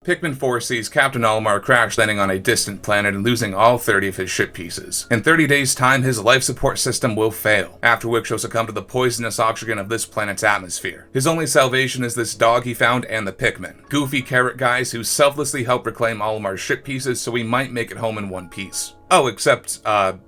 Pikmin 4 sees Captain Olimar crash landing on a distant planet and losing all 30 of his ship pieces. In 30 days' time, his life support system will fail, after which he'll succumb to the poisonous oxygen of this planet's atmosphere. His only salvation is this dog he found and the Pikmin, goofy carrot guys who selflessly help reclaim Olimar's ship pieces so he might make it home in one piece. Oh, except,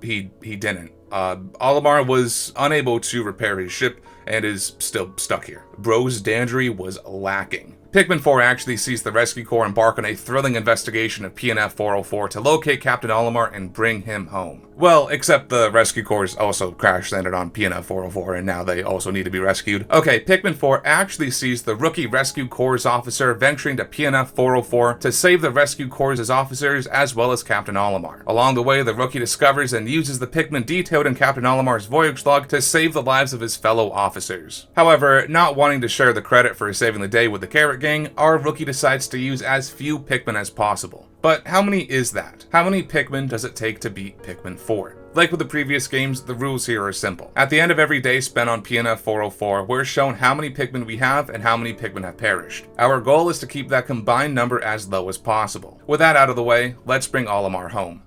he didn't. Olimar was unable to repair his ship and is still stuck here. Bro's Dandori was lacking. Pikmin 4 actually sees the Rescue Corps embark on a thrilling investigation of Pinna 404 to locate Captain Olimar and bring him home. Well, except the Rescue Corps also crash landed on Pinna 404 and now they also need to be rescued. Okay, Pikmin 4 actually sees the rookie Rescue Corps officer venturing to Pinna 404 to save the Rescue Corps' officers as well as Captain Olimar. Along the way, the rookie discovers and uses the Pikmin detailed in Captain Olimar's voyage log to save the lives of his fellow officers. However, not wanting to share the credit for saving the day with the Carrot Gang, our rookie decides to use as few Pikmin as possible. But how many is that? How many Pikmin does it take to beat Pikmin 4? Like with the previous games, the rules here are simple. At the end of every day spent on Pinna 404, we're shown how many Pikmin we have and how many Pikmin have perished. Our goal is to keep that combined number as low as possible. With that out of the way, let's bring Olimar home.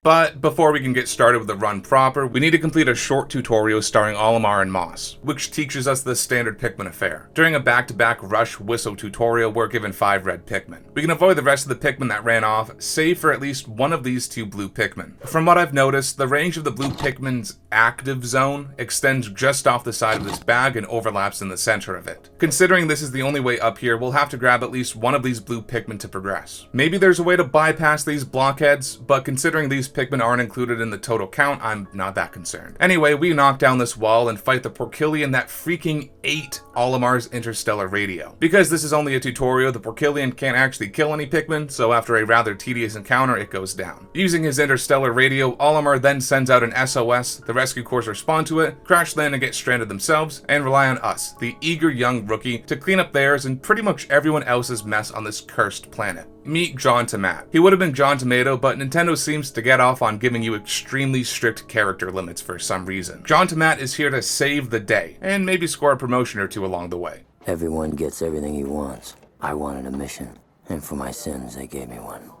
But before we can get started with the run proper, we need to complete a short tutorial starring Olimar and Moss, which teaches us the standard Pikmin affair. During a back-to-back rush whistle tutorial, we're given 5 red Pikmin. We can avoid the rest of the Pikmin that ran off, save for at least one of these 2 blue Pikmin. From what I've noticed, the range of the blue Pikmin's active zone extends just off the side of this bag and overlaps in the center of it. Considering this is the only way up here, we'll have to grab at least one of these blue Pikmin to progress. Maybe there's a way to bypass these blockheads, but considering these Pikmin aren't included in the total count, I'm not that concerned. Anyway, we knock down this wall and fight the Porkillian that freaking ate Olimar's interstellar radio. Because this is only a tutorial, the Porkillian can't actually kill any Pikmin, so after a rather tedious encounter, it goes down. Using his interstellar radio, Olimar then sends out an SOS, the Rescue Corps respond to it, crash land and get stranded themselves, and rely on us, the eager young rookie, to clean up theirs and pretty much everyone else's mess on this cursed planet. Meet John Tomat. He would have been John Tomato, but Nintendo seems to get off on giving you extremely strict character limits for some reason. John Tomat is here to save the day, and maybe score a promotion or 2 along the way. Everyone gets everything he wants. I wanted a mission, and for my sins, they gave me one.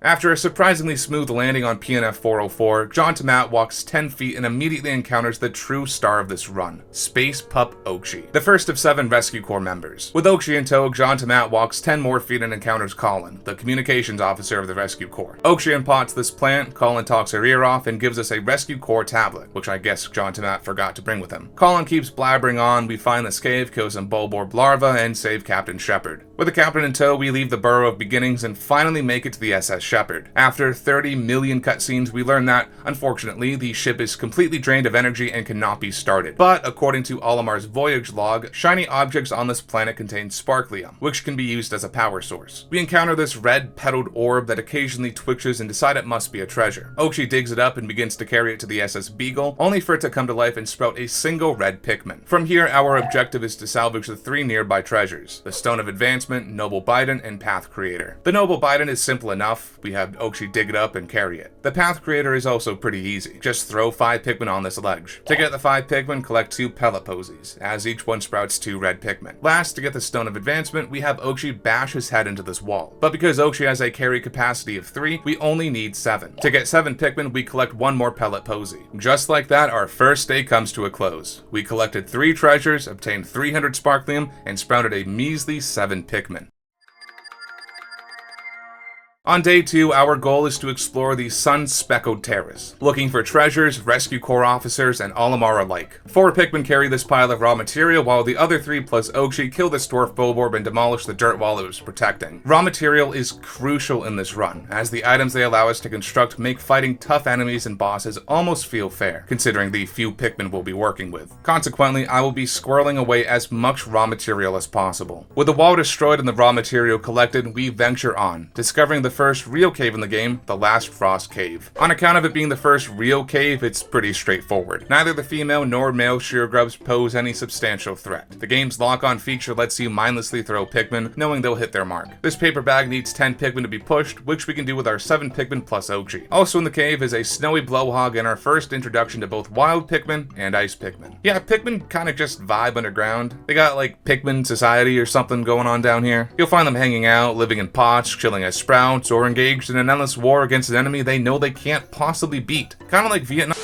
After a surprisingly smooth landing on Pinna 404, John Tomat walks 10 feet and immediately encounters the true star of this run, Space Pup Oakshi, the first of 7 Rescue Corps members. With Oakshi in tow, John Tomat walks 10 more feet and encounters Colin, the communications officer of the Rescue Corps. Oakshi unpots this plant, Colin talks her ear off, and gives us a Rescue Corps tablet, which I guess John Tomat forgot to bring with him. Colin keeps blabbering on, we find the scave, kill some Bulborb larvae, and save Captain Shepard. With the captain in tow, we leave the Burrow of Beginnings and finally make it to the SS Shepard. After 30 million cutscenes, we learn that, unfortunately, the ship is completely drained of energy and cannot be started. But, according to Olimar's voyage log, shiny objects on this planet contain sparklium, which can be used as a power source. We encounter this red petaled orb that occasionally twitches and decide it must be a treasure. Oakshi digs it up and begins to carry it to the SS Beagle, only for it to come to life and sprout a single red Pikmin. From here, our objective is to salvage the 3 nearby treasures: the Stone of Advancement, Noble Bident, and Path Creator. The Noble Bident is simple enough. We have Oakshi dig it up and carry it. The Path Creator is also pretty easy. Just throw 5 Pikmin on this ledge. To get the 5 Pikmin, collect 2 pellet posies, as each one sprouts 2 red Pikmin. Last, to get the Stone of Advancement, we have Oakshi bash his head into this wall. But because Oakshi has a carry capacity of 3, we only need 7. To get 7 Pikmin, we collect 1 more pellet posy. Just like that, our first day comes to a close. We collected 3 treasures, obtained 300 sparklium, and sprouted a measly 7 Pikmin. On day 2, our goal is to explore the Sun-Speckled Terrace, looking for treasures, Rescue Corps officers, and Olimar alike. 4 Pikmin carry this pile of raw material, while the other 3 plus Oakshi kill this dwarf Bulborb and demolish the dirt wall it was protecting. Raw material is crucial in this run, as the items they allow us to construct make fighting tough enemies and bosses almost feel fair, considering the few Pikmin we'll be working with. Consequently, I will be squirreling away as much raw material as possible. With the wall destroyed and the raw material collected, we venture on, discovering the first real cave in the game, the Last Frost Cave. On account of it being the first real cave, it's pretty straightforward. Neither the female nor male sheer grubs pose any substantial threat. The game's lock-on feature lets you mindlessly throw Pikmin, knowing they'll hit their mark. This paper bag needs 10 Pikmin to be pushed, which we can do with our 7 Pikmin plus Ochi. Also in the cave is a snowy blowhog and our first introduction to both wild Pikmin and ice Pikmin. Yeah, Pikmin kinda just vibe underground. They got like Pikmin society or something going on down here. You'll find them hanging out, living in pots, chilling as sprouts, or engaged in an endless war against an enemy they know they can't possibly beat. Kinda like Vietnam.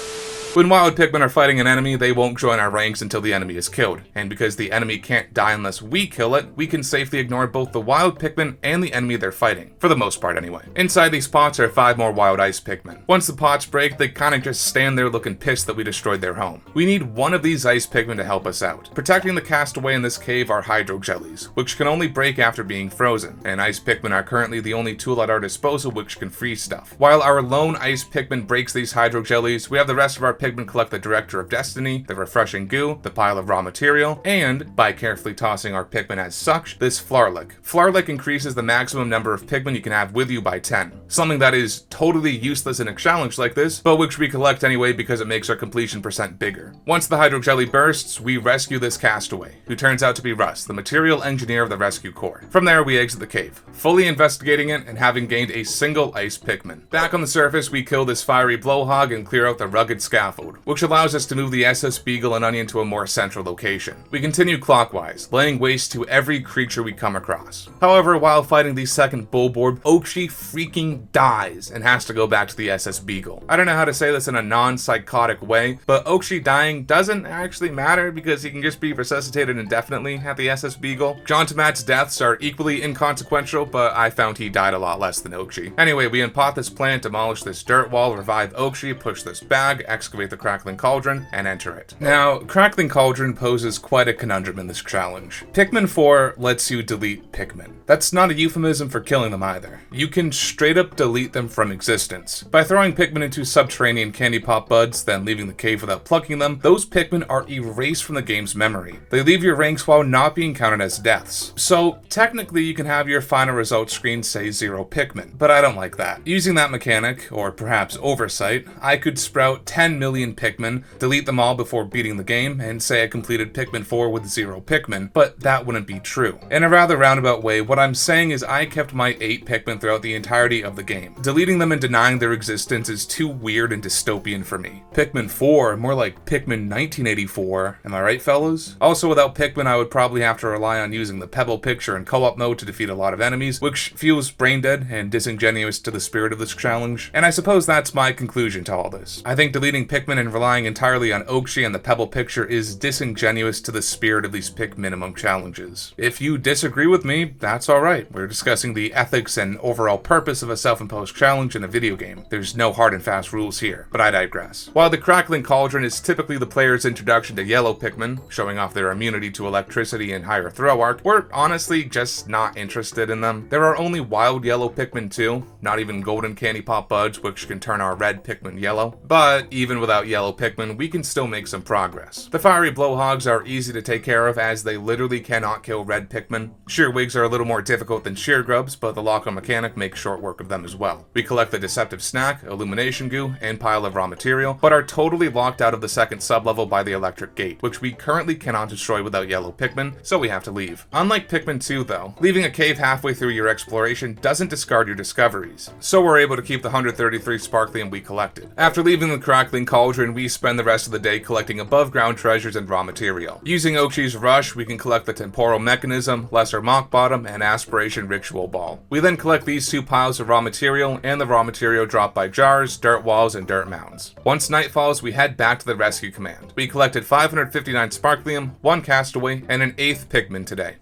When wild Pikmin are fighting an enemy, they won't join our ranks until the enemy is killed, and because the enemy can't die unless we kill it, we can safely ignore both the wild Pikmin and the enemy they're fighting, for the most part anyway. Inside these pots are 5 more wild ice Pikmin. Once the pots break, they kinda just stand there looking pissed that we destroyed their home. We need one of these ice Pikmin to help us out. Protecting the castaway in this cave are hydro jellies, which can only break after being frozen, and ice Pikmin are currently the only tool at our disposal which can freeze stuff. While our lone ice Pikmin breaks these hydro jellies, we have the rest of our Pikmin collect the Director of Destiny, the refreshing goo, the pile of raw material, and, by carefully tossing our Pikmin as such, this Flarlick. Flarlick increases the maximum number of Pikmin you can have with you by 10. Something that is totally useless in a challenge like this, but which we collect anyway because it makes our completion percent bigger. Once the hydro jelly bursts, we rescue this castaway, who turns out to be Russ, the material engineer of the rescue corps. From there, we exit the cave, fully investigating it and having gained a single ice Pikmin. Back on the surface, we kill this fiery blowhog and clear out the rugged scaffold, which allows us to move the SS Beagle and Onion to a more central location. We continue clockwise, laying waste to every creature we come across. However, while fighting the second Bulborb, Ochi freaking dies and has to go back to the SS Beagle. I don't know how to say this in a non-psychotic way, but Ochi dying doesn't actually matter because he can just be resuscitated indefinitely at the SS Beagle. John Tomat's deaths are equally inconsequential, but I found he died a lot less than Ochi. Anyway, we unpot this plant, demolish this dirt wall, revive Ochi, push this bag, excavate the Crackling Cauldron, and enter it. Now, Crackling Cauldron poses quite a conundrum in this challenge. Pikmin 4 lets you delete Pikmin. That's not a euphemism for killing them either. You can straight up delete them from existence. By throwing Pikmin into subterranean candy pop buds, then leaving the cave without plucking them, those Pikmin are erased from the game's memory. They leave your ranks while not being counted as deaths. So, technically you can have your final results screen say 0 Pikmin, but I don't like that. Using that mechanic, or perhaps oversight, I could sprout 10 million Pikmin, delete them all before beating the game, and say I completed Pikmin 4 with 0 Pikmin, but that wouldn't be true. In a rather roundabout way, what I'm saying is I kept my 8 Pikmin throughout the entirety of the game. Deleting them and denying their existence is too weird and dystopian for me. Pikmin 4, more like Pikmin 1984, am I right, fellas? Also, without Pikmin, I would probably have to rely on using the Pebble picture in co-op mode to defeat a lot of enemies, which feels brain dead and disingenuous to the spirit of this challenge. And I suppose that's my conclusion to all this. I think deleting Pikmin and relying entirely on Ochi and the Pebble picture is disingenuous to the spirit of these Pick minimum challenges. If you disagree with me, that's alright. We're discussing the ethics and overall purpose of a self-imposed challenge in a video game. There's no hard and fast rules here, but I digress. While the Crackling Cauldron is typically the player's introduction to yellow Pikmin, showing off their immunity to electricity and higher throw arc, we're honestly just not interested in them. There are only wild yellow Pikmin too, not even golden candy pop buds, which can turn our red Pikmin yellow. But even without yellow Pikmin, we can still make some progress. The fiery blowhogs are easy to take care of as they literally cannot kill red Pikmin. Shearwigs are a little more difficult than sheer grubs, but the lock-on mechanic makes short work of them as well. We collect the deceptive snack, illumination goo, and pile of raw material, but are totally locked out of the second sublevel by the electric gate, which we currently cannot destroy without yellow Pikmin, so we have to leave. Unlike Pikmin 2 though, leaving a cave halfway through your exploration doesn't discard your discoveries, so we're able to keep the 133 sparklium we collected. After leaving the Crackling Cauldron, we spend the rest of the day collecting above ground treasures and raw material. Using Ochi's Rush, we can collect the Temporal Mechanism, Lesser Mock Bottom, and Aspiration Ritual Ball. We then collect these 2 piles of raw material and the raw material dropped by jars, dirt walls, and dirt mounds. Once night falls, we head back to the rescue command. We collected 559 sparklium, 1 castaway, and an 8th Pikmin today.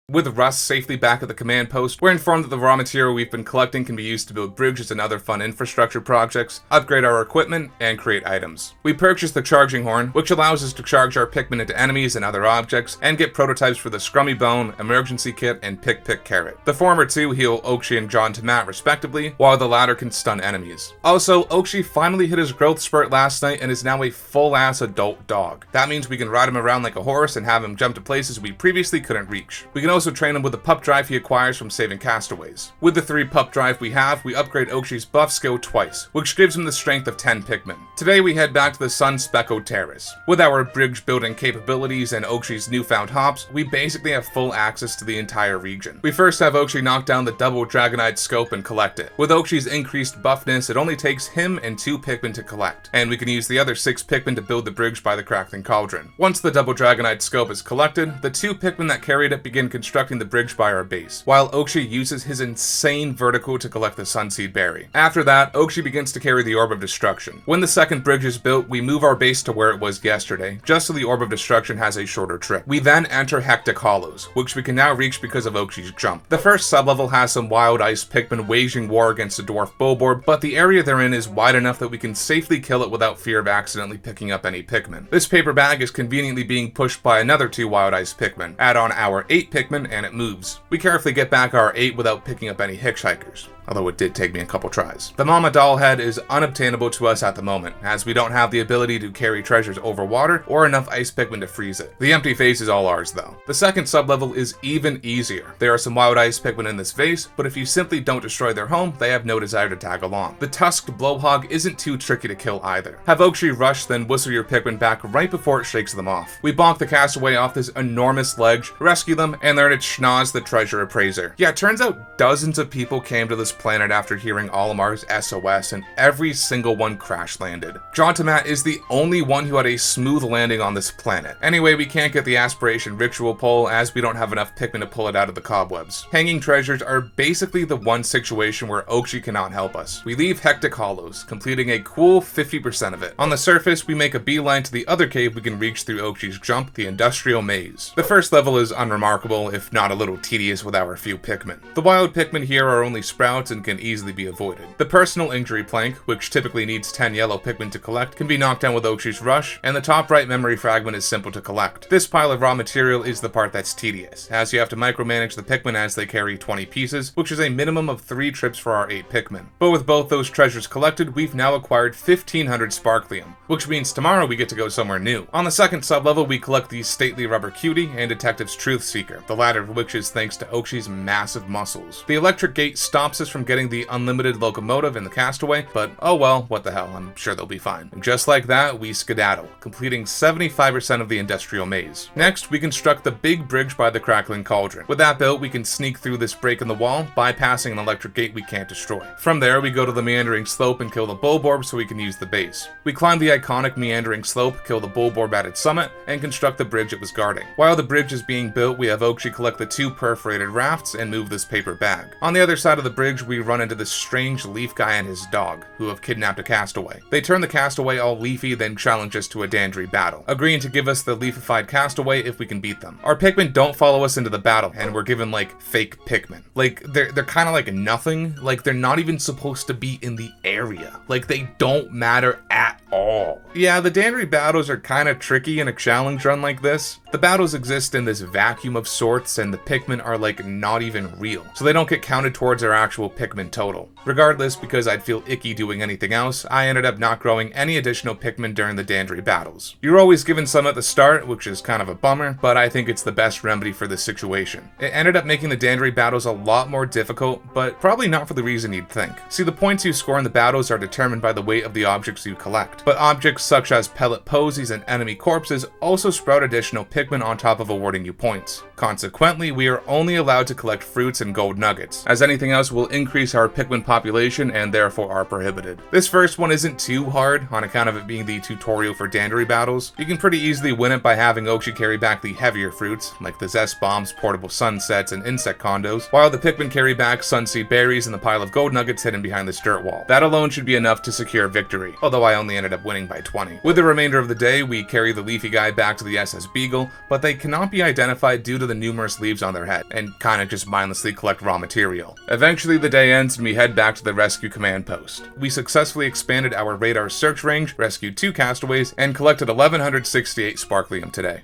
With Russ safely back at the command post, we're informed that the raw material we've been collecting can be used to build bridges and other fun infrastructure projects, upgrade our equipment, and create items. We purchased the Charging Horn, which allows us to charge our Pikmin into enemies and other objects, and get prototypes for the Scrummy Bone, Emergency Kit, and Pick Carrot. The former 2 heal Ochi and John Tomat respectively, while the latter can stun enemies. Also, Ochi finally hit his growth spurt last night and is now a full-ass adult dog. That means we can ride him around like a horse and have him jump to places we previously couldn't reach. We can also train him with the pup drive he acquires from saving castaways. With the 3 pup drive we have, we upgrade Okshi's buff skill twice, which gives him the strength of 10 Pikmin. Today we head back to the Sun-Speckled Terrace. With our bridge building capabilities and Okshi's newfound hops, we basically have full access to the entire region. We first have Okshi knock down the double Dragonite scope and collect it. With Okshi's increased buffness, it only takes him and 2 Pikmin to collect, and we can use the other 6 Pikmin to build the bridge by the Crackling Cauldron. Once the double Dragonite scope is collected, the 2 Pikmin that carried it begin constructing the bridge by our base, while Okshi uses his insane vertical to collect the Sunseed Berry. After that, Okshi begins to carry the Orb of Destruction. When the second bridge is built, we move our base to where it was yesterday, just so the Orb of Destruction has a shorter trip. We then enter Hectic Hollows, which we can now reach because of Okshi's jump. The first sublevel has some wild ice Pikmin waging war against a dwarf Bulborb, but the area they're in is wide enough that we can safely kill it without fear of accidentally picking up any Pikmin. This paper bag is conveniently being pushed by another 2 wild ice Pikmin. Add on our 8 Pikmin and it moves. We carefully get back our 8 without picking up any hitchhikers, although it did take me a couple tries. The Mama Doll head is unobtainable to us at the moment, as we don't have the ability to carry treasures over water or enough ice Pikmin to freeze it. The empty vase is all ours though. The second sublevel is even easier. There are some wild ice Pikmin in this vase, but if you simply don't destroy their home, they have no desire to tag along. The tusked Blowhog isn't too tricky to kill either. Have Okshi rush, then whistle your Pikmin back right before it shakes them off. We bonk the castaway off this enormous ledge, rescue them, and learn to schnoz the treasure appraiser. Yeah, it turns out dozens of people came to this planet after hearing Olimar's SOS, and every single one crash landed. Jontamat is the only one who had a smooth landing on this planet. Anyway, we can't get the aspiration ritual pole as we don't have enough Pikmin to pull it out of the cobwebs. Hanging treasures are basically the one situation where Okshi cannot help us. We leave Hectic Hollows, completing a cool 50% of it. On the surface, we make a beeline to the other cave we can reach through Okshi's jump, the Industrial Maze. The first level is unremarkable, if not a little tedious with our few Pikmin. The wild Pikmin here are only sprouts and can easily be avoided. The personal injury plank, which typically needs 10 yellow Pikmin to collect, can be knocked down with Okshi's rush, and the top right memory fragment is simple to collect. This pile of raw material is the part that's tedious, as you have to micromanage the Pikmin as they carry 20 pieces, which is a minimum of 3 trips for our 8 Pikmin. But with both those treasures collected, we've now acquired 1500 Sparklium, which means tomorrow we get to go somewhere new. On the second sublevel, we collect the Stately Rubber Cutie and Detective's Truth Seeker, the latter of which is thanks to Okshi's massive muscles. The electric gate stops us from getting the unlimited locomotive in the castaway, but oh well, what the hell, I'm sure they'll be fine. And just like that, we skedaddle, completing 75% of the industrial maze. Next, we construct the big bridge by the Crackling Cauldron. With that built, we can sneak through this break in the wall, bypassing an electric gate we can't destroy. From there, we go to the meandering slope and kill the Bulborb so we can use the base. We climb the iconic meandering slope, kill the Bulborb at its summit, and construct the bridge it was guarding. While the bridge is being built, we have Okshi collect the 2 perforated rafts and move this paper bag. On the other side of the bridge, we run into this strange leaf guy and his dog, who have kidnapped a castaway. They turn the castaway all leafy, then challenge us to a Dandori battle, agreeing to give us the leafified castaway if we can beat them. Our Pikmin don't follow us into the battle, and we're given like fake Pikmin. Like they're kind of like nothing. Like they're not even supposed to be in the area. Like they don't matter at all. Yeah, the Dandori battles are kind of tricky in a challenge run like this. The battles exist in this vacuum of sorts, and the Pikmin are like not even real, so they don't get counted towards our actual Pikmin total. Regardless, because I'd feel icky doing anything else, I ended up not growing any additional Pikmin during the Dandori battles. You're always given some at the start, which is kind of a bummer, but I think it's the best remedy for this situation. It ended up making the Dandori battles a lot more difficult, but probably not for the reason you'd think. See, the points you score in the battles are determined by the weight of the objects you collect, but objects such as pellet posies and enemy corpses also sprout additional Pikmin on top of awarding you points. Consequently, we are only allowed to collect fruits and gold nuggets, as anything else will increase our Pikmin population and therefore are prohibited. This first one isn't too hard on account of it being the tutorial for Dandori battles. You can pretty easily win it by having Okshi carry back the heavier fruits, like the Zest Bombs, Portable Sunsets, and Insect Condos, while the Pikmin carry back Sunseed Berries and the pile of gold nuggets hidden behind this dirt wall. That alone should be enough to secure victory, although I only ended up winning by 20. With the remainder of the day, we carry the leafy guy back to the SS Beagle, but they cannot be identified due to the numerous leaves on their head, and kinda just mindlessly collect raw material. Eventually the day ends and we head back to the rescue command post. We successfully expanded our radar search range, rescued 2 castaways, and collected 1168 Sparklium today.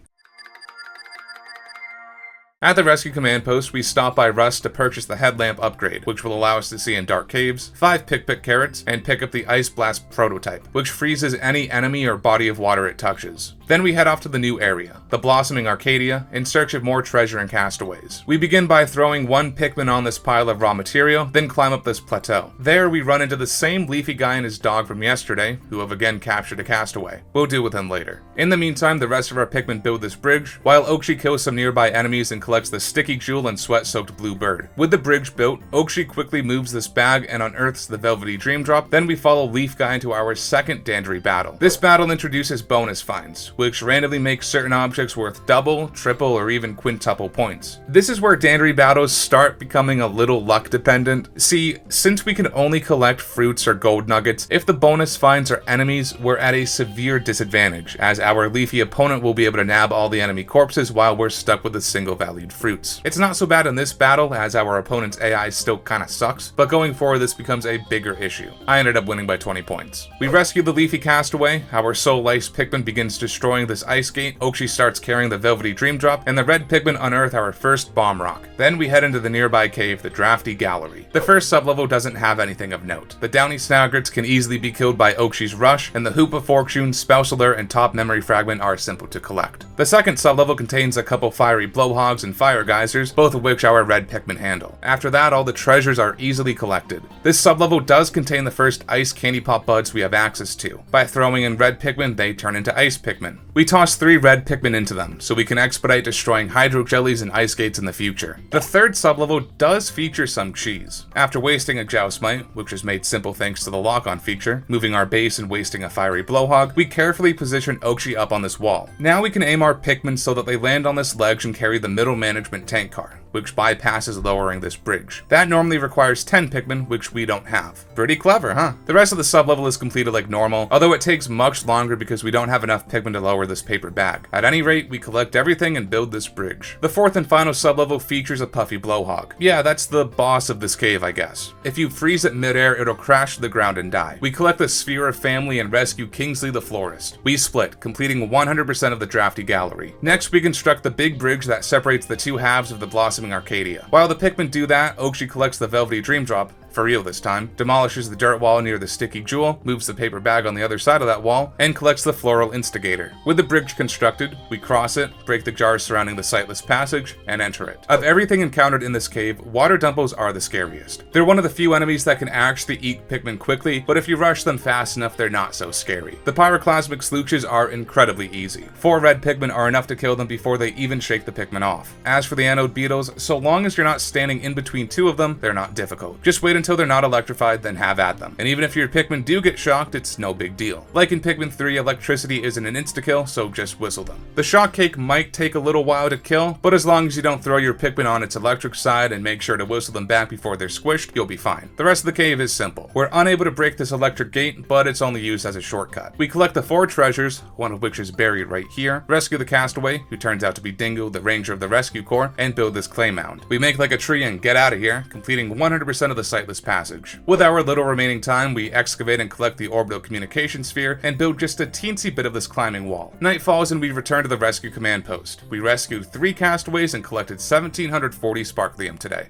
At the rescue command post, we stop by Rust to purchase the headlamp upgrade, which will allow us to see in dark caves, 5 Pick carrots, and pick up the Ice Blast prototype, which freezes any enemy or body of water it touches. Then we head off to the new area, the blossoming Arcadia, in search of more treasure and castaways. We begin by throwing one Pikmin on this pile of raw material, then climb up this plateau. There we run into the same leafy guy and his dog from yesterday, who have again captured a castaway. We'll deal with him later. In the meantime, the rest of our Pikmin build this bridge, while Oakshi kills some nearby enemies and collects the sticky jewel and sweat-soaked blue bird. With the bridge built, Oakshi quickly moves this bag and unearths the velvety dream drop, then we follow Leaf Guy into our second Dandori battle. This battle introduces bonus finds, which randomly make certain objects worth double, triple, or even quintuple points. This is where Dandori battles start becoming a little luck dependent. See, since we can only collect fruits or gold nuggets, if the bonus finds are enemies, we're at a severe disadvantage, as our leafy opponent will be able to nab all the enemy corpses while we're stuck with the single valued fruits. It's not so bad in this battle, as our opponent's AI still kinda sucks, but going forward this becomes a bigger issue. I ended up winning by 20 points. We rescue the leafy castaway, our soul-laced Pikmin begins destroying this ice gate, Oakshi starts carrying the velvety dream drop, and the red Pikmin unearth our first bomb rock. Then we head into the nearby cave, the Drafty Gallery. The first sublevel doesn't have anything of note. The Downy Snaggarts can easily be killed by Oakshi's Rush, and the Hoop of Fortune, Spousalure, and Top Memory Fragment are simple to collect. The second sublevel contains a couple fiery blowhogs and fire geysers, both of which our red Pikmin handle. After that, all the treasures are easily collected. This sublevel does contain the first ice candy pop buds we have access to. By throwing in red Pikmin, they turn into ice Pikmin. We toss 3 red Pikmin into them, so we can expedite destroying hydro jellies and ice gates in the future. The third sublevel does feature some cheese. After wasting a Joustmite, which is made simple thanks to the lock-on feature, moving our base and wasting a fiery blowhog, we carefully position Oakshi up on this wall. Now we can aim our Pikmin so that they land on this ledge and carry the middle management tank car, which bypasses lowering this bridge. That normally requires 10 Pikmin, which we don't have. Pretty clever, huh? The rest of the sublevel is completed like normal, although it takes much longer because we don't have enough Pikmin to lower this paper bag. At any rate, we collect everything and build this bridge. The fourth and final sublevel features a puffy blowhog. Yeah, that's the boss of this cave, I guess. If you freeze it midair, it'll crash to the ground and die. We collect the Sphere of Family and rescue Kingsley the Florist. We split, completing 100% of the Drafty Gallery. Next, we construct the big bridge that separates the two halves of the blossoming Arcadia. While the Pikmin do that, Oakshi collects the velvety dream drop, for real this time, demolishes the dirt wall near the sticky jewel, moves the paper bag on the other side of that wall, and collects the floral instigator. With the bridge constructed, we cross it, break the jars surrounding the sightless passage, and enter it. Of everything encountered in this cave, water dumpos are the scariest. They're one of the few enemies that can actually eat Pikmin quickly, but if you rush them fast enough, they're not so scary. The pyroclasmic slooches are incredibly easy. 4 red Pikmin are enough to kill them before they even shake the Pikmin off. As for the anode beetles, so long as you're not standing in between 2 of them, they're not difficult. Just wait until they're not electrified, then have at them. And even if your Pikmin do get shocked, it's no big deal. Like in Pikmin 3, electricity isn't an insta-kill, so just whistle them. The shock cake might take a little while to kill, but as long as you don't throw your Pikmin on its electric side and make sure to whistle them back before they're squished, you'll be fine. The rest of the cave is simple. We're unable to break this electric gate, but it's only used as a shortcut. We collect the 4 treasures, one of which is buried right here, rescue the castaway, who turns out to be Dingo, the ranger of the rescue corps, and build this clay mound. We make like a tree and get out of here, completing 100% of the sightless passage. With our little remaining time, we excavate and collect the orbital communication sphere and build just a teensy bit of this climbing wall. Night falls and we return to the rescue command post. We rescued 3 castaways and collected 1,740 Sparklium today.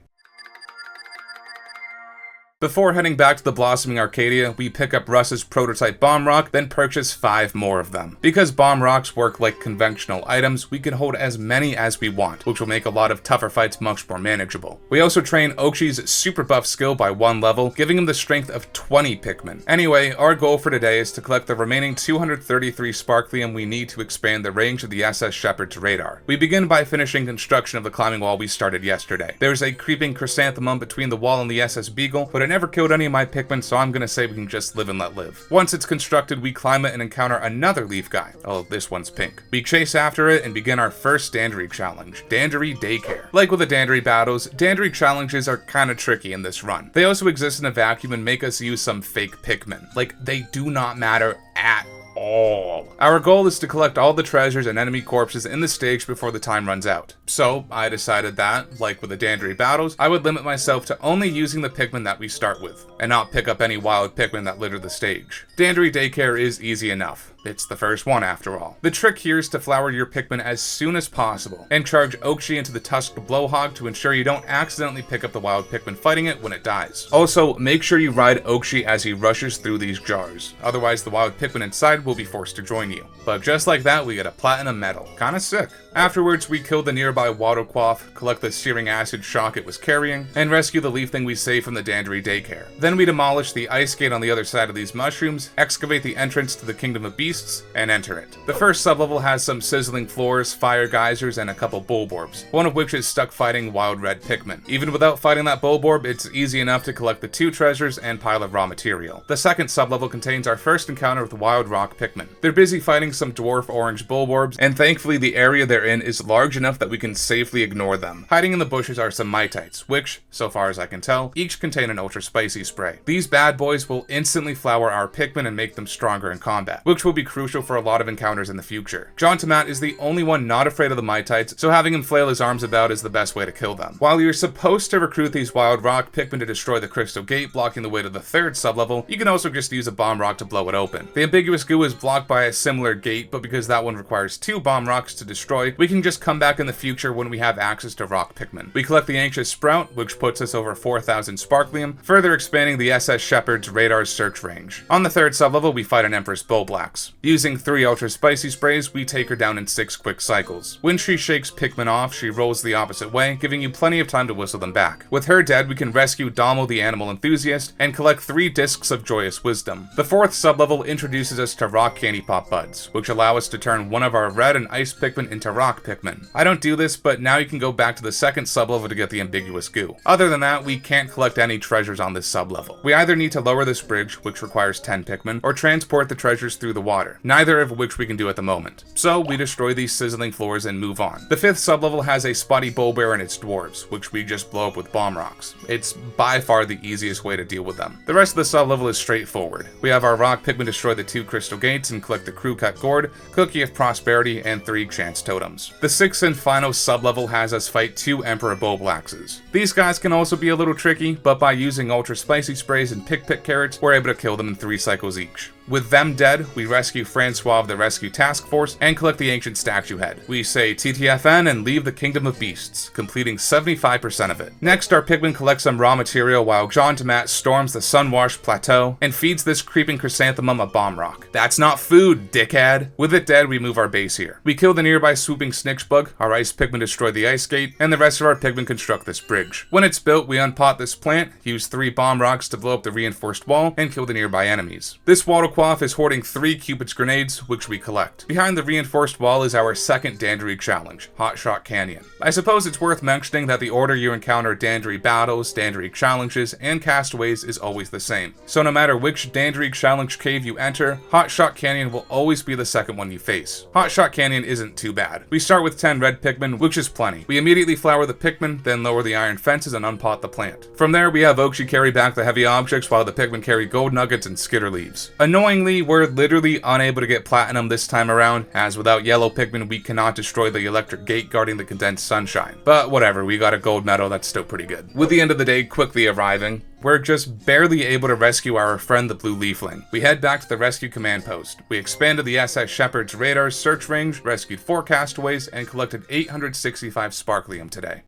Before heading back to the blossoming Arcadia, we pick up Russ's prototype bomb rock, then purchase 5 more of them. Because bomb rocks work like conventional items, we can hold as many as we want, which will make a lot of tougher fights much more manageable. We also train Oakshi's super buff skill by 1 level, giving him the strength of 20 Pikmin. Anyway, our goal for today is to collect the remaining 233 Sparklium we need to expand the range of the SS Shepherd's radar. We begin by finishing construction of the climbing wall we started yesterday. There's a creeping chrysanthemum between the wall and the SS Beagle, but it never killed any of my Pikmin, so I'm gonna say we can just live and let live. Once it's constructed, we climb it and encounter another leaf guy. Oh, this one's pink. We chase after it and begin our first Dandori challenge, Dandori Daycare. Like with the Dandori battles, Dandori challenges are kinda tricky in this run. They also exist in a vacuum and make us use some fake Pikmin. Like, they do not matter at all. Our goal is to collect all the treasures and enemy corpses in the stage before the time runs out. So I decided that, like with the Dandori battles, I would limit myself to only using the Pikmin that we start with, and not pick up any wild Pikmin that litter the stage. Dandori Daycare is easy enough. It's the first one after all. The trick here is to flower your Pikmin as soon as possible, and charge Oakshi into the Tusked Blowhog to ensure you don't accidentally pick up the wild Pikmin fighting it when it dies. Also, make sure you ride Oakshi as he rushes through these jars, otherwise the wild Pikmin inside will be forced to join you. But just like that, we get a platinum medal. Kinda sick. Afterwards, we kill the nearby water quaff, collect the searing acid shock it was carrying, and rescue the leaf thing we saved from the Dandori daycare. Then we demolish the ice gate on the other side of these mushrooms, excavate the entrance to the Kingdom of Beasts, and enter it. The first sublevel has some sizzling floors, fire geysers, and a couple Bulborbs, one of which is stuck fighting wild red Pikmin. Even without fighting that Bulborb, it's easy enough to collect the 2 treasures and pile of raw material. The second sublevel contains our first encounter with wild rock Pikmin. They're busy fighting some dwarf orange Bulborbs, and thankfully the area they're in is large enough that we can safely ignore them. Hiding in the bushes are some Mitites, which, so far as I can tell, each contain an ultra spicy spray. These bad boys will instantly flower our Pikmin and make them stronger in combat, which will be crucial for a lot of encounters in the future. John Tomat is the only one not afraid of the Mitites, so having him flail his arms about is the best way to kill them. While you're supposed to recruit these wild rock Pikmin to destroy the crystal gate blocking the way to the third sublevel, you can also just use a bomb rock to blow it open. The ambiguous goo is blocked by a similar gate, but because that one requires 2 bomb rocks to destroy, we can just come back in the future when we have access to rock Pikmin. We collect the Anxious Sprout, which puts us over 4,000 Sparklium, further expanding the SS Shepherd's radar's search range. On the third sublevel, we fight an Empress Bulblax. Using 3 ultra spicy sprays, we take her down in 6 quick cycles. When she shakes Pikmin off, she rolls the opposite way, giving you plenty of time to whistle them back. With her dead, we can rescue Dommel the Animal Enthusiast, and collect 3 discs of Joyous Wisdom. The fourth sublevel introduces us to Rock Candy Pop Buds, which allow us to turn one of our red and ice Pikmin into rock Pikmin. I don't do this, but now you can go back to the second sublevel to get the ambiguous goo. Other than that, we can't collect any treasures on this sublevel. We either need to lower this bridge, which requires 10 Pikmin, or transport the treasures through the water, neither of which we can do at the moment. So we destroy these sizzling floors and move on. The fifth sublevel has a spotty Bulbear and its dwarves, which we just blow up with bomb rocks. It's by far the easiest way to deal with them. The rest of the sublevel is straightforward. We have our rock Pikmin destroy the 2 crystal gates and collect the crew cut gourd, cookie of prosperity, and 3 chance totems. The sixth and final sublevel has us fight 2 Emperor Bulblaxes. These guys can also be a little tricky, but by using ultra spicy sprays and pick carrots, we're able to kill them in 3 cycles each. With them dead, we rescue Francois of the Rescue Task Force and collect the ancient statue head. We say TTFN and leave the Kingdom of Beasts, completing 75% of it. Next, our Pikmin collect some raw material while John Tomat storms the Sunwashed Plateau and feeds this creeping chrysanthemum a bomb rock. That's not food, dickhead! With it dead, we move our base here. We kill the nearby swooping Snitchbug, our ice Pikmin destroy the ice gate, and the rest of our Pikmin construct this bridge. When it's built, we unpot this plant, use 3 bomb rocks to blow up the reinforced wall, and kill the nearby enemies. This water quaff is hoarding 3 Cupid's grenades, which we collect. Behind the reinforced wall is our second Dandori challenge, Hotshot Canyon. I suppose it's worth mentioning that the order you encounter Dandori battles, Dandori challenges, and castaways is always the same. So no matter which Dandori challenge cave you enter, Hotshot Canyon will always be the second one you face. Hotshot Canyon isn't too bad. We start with 10 red Pikmin, which is plenty. We immediately flower the Pikmin, then lower the iron fences and unpot the plant. From there, we have Oakshi carry back the heavy objects while the Pikmin carry gold nuggets and skitter leaves. Annoyingly, we're literally unable to get platinum this time around, as without yellow Pikmin we cannot destroy the electric gate guarding the condensed sunshine. But whatever, we got a gold medal, that's still pretty good. With the end of the day quickly arriving, we're just barely able to rescue our friend the blue leafling. We head back to the rescue command post. We expanded the SS Shepherd's radar's search range, rescued 4 castaways, and collected 865 Sparklium today.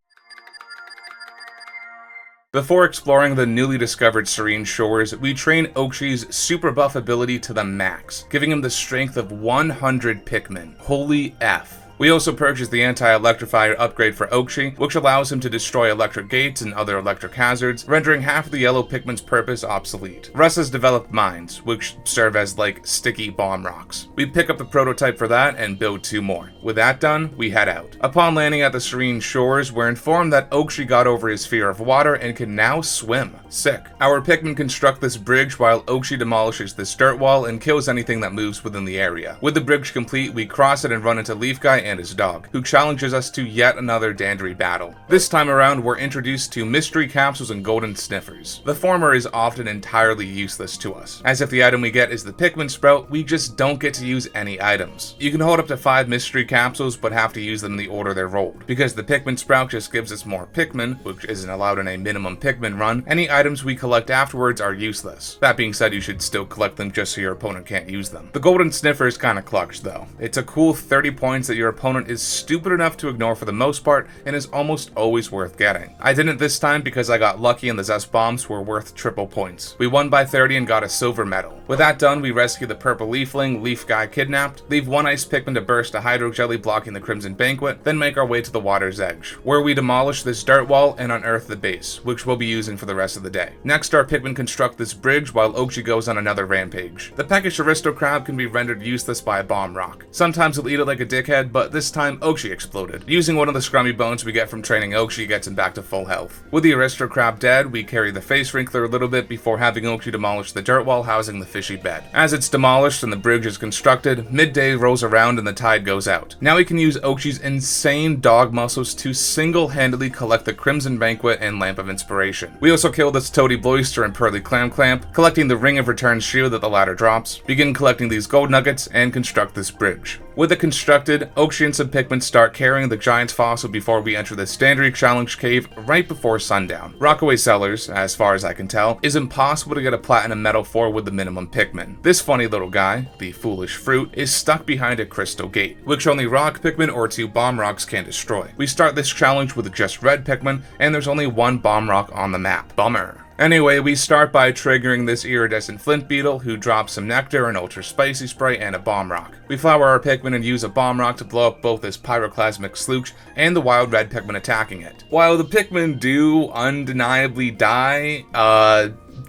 Before exploring the newly discovered Serene shores, we train Oakshi's super buff ability to the max, giving him the strength of 100 Pikmin. Holy F. We also purchased the anti-electrifier upgrade for Oakshi, which allows him to destroy electric gates and other electric hazards, rendering half of the yellow Pikmin's purpose obsolete. Russ has developed mines, which serve as like sticky bomb rocks. We pick up the prototype for that and build 2 more. With that done, we head out. Upon landing at the Serene shores, we're informed that Oakshi got over his fear of water and can now swim. Sick. Our Pikmin construct this bridge while Oakshi demolishes this dirt wall and kills anything that moves within the area. With the bridge complete, we cross it and run into Leaf Guy and his dog, who challenges us to yet another Dandori battle. This time around, we're introduced to mystery capsules and golden sniffers. The former is often entirely useless to us, as if the item we get is the Pikmin sprout, we just don't get to use any items. You can hold up to 5 mystery capsules, but have to use them in the order they're rolled. Because the Pikmin sprout just gives us more Pikmin, which isn't allowed in a minimum Pikmin run, any items we collect afterwards are useless. That being said, you should still collect them just so your opponent can't use them. The golden sniffer is kinda clutch though. It's a cool 30 points that your opponent is stupid enough to ignore for the most part, and is almost always worth getting. I didn't this time because I got lucky and the Zest bombs were worth triple points. We won by 30 and got a silver medal. With that done, we rescue the purple leafling, leaf guy kidnapped, leave one ice Pikmin to burst a hydro jelly blocking the Crimson Banquet, then make our way to the water's edge, where we demolish this dirt wall and unearth the base, which we'll be using for the rest of the day. Next, our Pikmin construct this bridge while Oakshi goes on another rampage. The peckish Aristocrab can be rendered useless by a bomb rock. Sometimes he'll eat it like a dickhead, but this time Oakshi exploded. Using one of the scrummy bones we get from training Oakshi gets him back to full health. With the Aristocrab dead, we carry the face wrinkler a little bit before having Oakshi demolish the dirt wall housing the fishy bed. As it's demolished and the bridge is constructed, midday rolls around and the tide goes out. Now we can use Oakshi's insane dog muscles to single-handedly collect the Crimson Banquet and Lamp of Inspiration. We also kill this Toady Bloister and Pearly Clamp, collecting the Ring of Return shield that the latter drops, begin collecting these gold nuggets, and construct this bridge. With it constructed, Oakshi and some Pikmin start carrying the giant's fossil before we enter the Dandori Challenge cave right before sundown. Rockaway Cellars, as far as I can tell, is impossible to get a platinum medal for with the minimum Pikmin. This funny little guy, the foolish fruit, is stuck behind a crystal gate, which only rock Pikmin or 2 bomb rocks can destroy. We start this challenge with just red Pikmin, and there's only 1 bomb rock on the map. Bummer. Anyway, we start by triggering this iridescent flint beetle, who drops some nectar, an ultra spicy spray, and a bomb rock. We flower our Pikmin and use a bomb rock to blow up both this pyroclasmic slooch and the wild red Pikmin attacking it. While the Pikmin do undeniably die,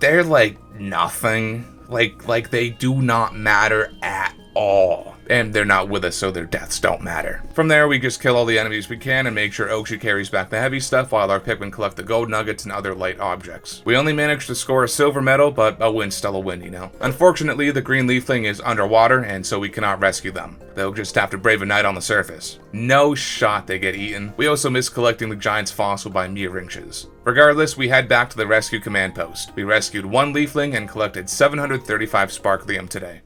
they're like nothing. Like they do not matter at all. And they're not with us, so their deaths don't matter. From there, we just kill all the enemies we can and make sure Oakshi carries back the heavy stuff while our Pikmin collect the gold nuggets and other light objects. We only managed to score a silver medal, but a win's still a win, you know. Unfortunately, the green leafling is underwater, and so we cannot rescue them. They'll just have to brave a night on the surface. No shot they get eaten. We also missed collecting the giant's fossil by mere inches. Regardless, we head back to the rescue command post. We rescued 1 leafling and collected 735 sparklium today.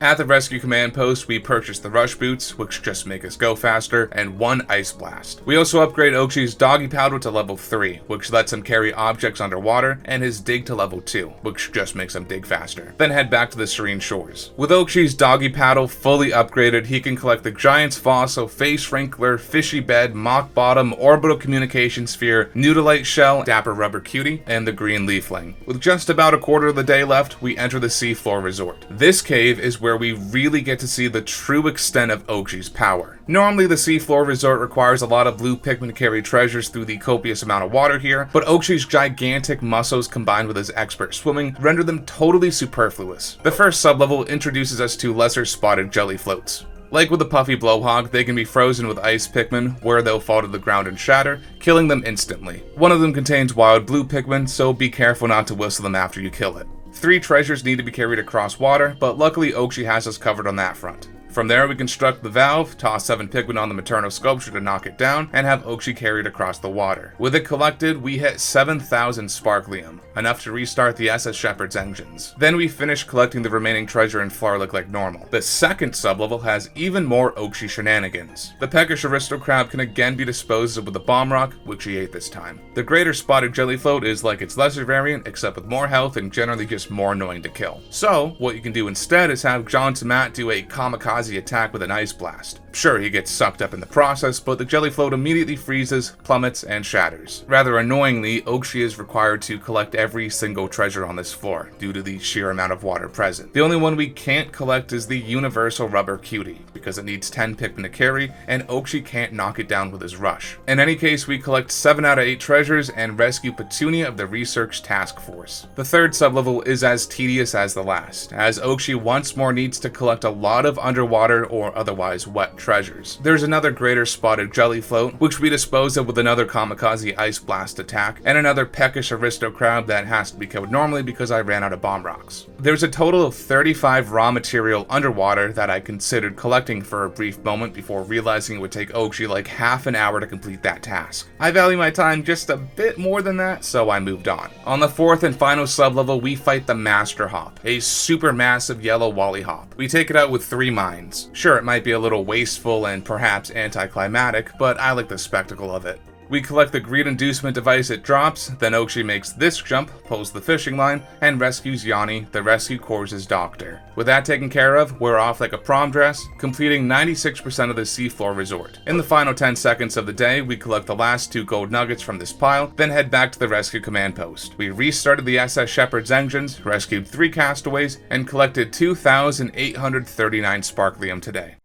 At the rescue command post, we purchase the rush boots, which just make us go faster, and 1 ice blast. We also upgrade Oakshi's doggy powder to level 3, which lets him carry objects underwater, and his dig to level 2, which just makes him dig faster. Then head back to the Serene shores. With Oakshi's doggy paddle fully upgraded, he can collect the giant's fossil, face wrinkler, fishy bed, mock bottom, orbital communication sphere, nudilite shell, dapper rubber cutie, and the green leafling. With just about a quarter of the day left, we enter the seafloor resort. This cave is where we really get to see the true extent of Oakshi's power. Normally, the seafloor resort requires a lot of blue Pikmin to carry treasures through the copious amount of water here, but Oakshi's gigantic muscles combined with his expert swimming render them totally superfluous. The first sublevel introduces us to lesser spotted jelly floats. Like with the puffy blowhog, they can be frozen with ice Pikmin, where they'll fall to the ground and shatter, killing them instantly. One of them contains wild blue Pikmin, so be careful not to whistle them after you kill it. 3 treasures need to be carried across water, but luckily Oakshi has us covered on that front. From there, we construct the valve, toss 7 Pikmin on the maternal sculpture to knock it down, and have Oakshi carried across the water. With it collected, we hit 7,000 sparklium, enough to restart the SS Shepherd's engines. Then we finish collecting the remaining treasure in Flarlick like normal. The second sublevel has even more Oakshi shenanigans. The peckish Aristocrab can again be disposed of with a bomb rock, which he ate this time. The greater spotted jelly float is like its lesser variant, except with more health and generally just more annoying to kill. So, what you can do instead is have John to Matt do a kamikaze attack with an ice blast. Sure, he gets sucked up in the process, but the jelly float immediately freezes, plummets, and shatters. Rather annoyingly, Oakshi is required to collect every single treasure on this floor, due to the sheer amount of water present. The only one we can't collect is the universal rubber cutie, because it needs 10 Pikmin to carry, and Oakshi can't knock it down with his rush. In any case, we collect 7 out of 8 treasures and rescue Petunia of the Research Task Force. The third sublevel is as tedious as the last, as Oakshi once more needs to collect a lot of underwater or otherwise wet treasures. There's another greater spotted jelly float, which we dispose of with another kamikaze ice blast attack, and another peckish aristo crab that has to be killed normally because I ran out of bomb rocks. There's a total of 35 raw material underwater that I considered collecting for a brief moment before realizing it would take Ochi like half an hour to complete that task. I value my time just a bit more than that, so I moved on. On the fourth and final sublevel, we fight the Master Hop, a super massive yellow Wally Hop. We take it out with 3 mines. Sure, it might be a little wasteful and perhaps anticlimactic, but I like the spectacle of it. We collect the greed inducement device it drops, then Ochi makes this jump, pulls the fishing line, and rescues Yanni, the Rescue Corps' doctor. With that taken care of, we're off like a prom dress, completing 96% of the seafloor resort. In the final 10 seconds of the day, we collect the last 2 gold nuggets from this pile, then head back to the rescue command post. We restarted the SS Shepherd's engines, rescued 3 castaways, and collected 2,839 sparklium today.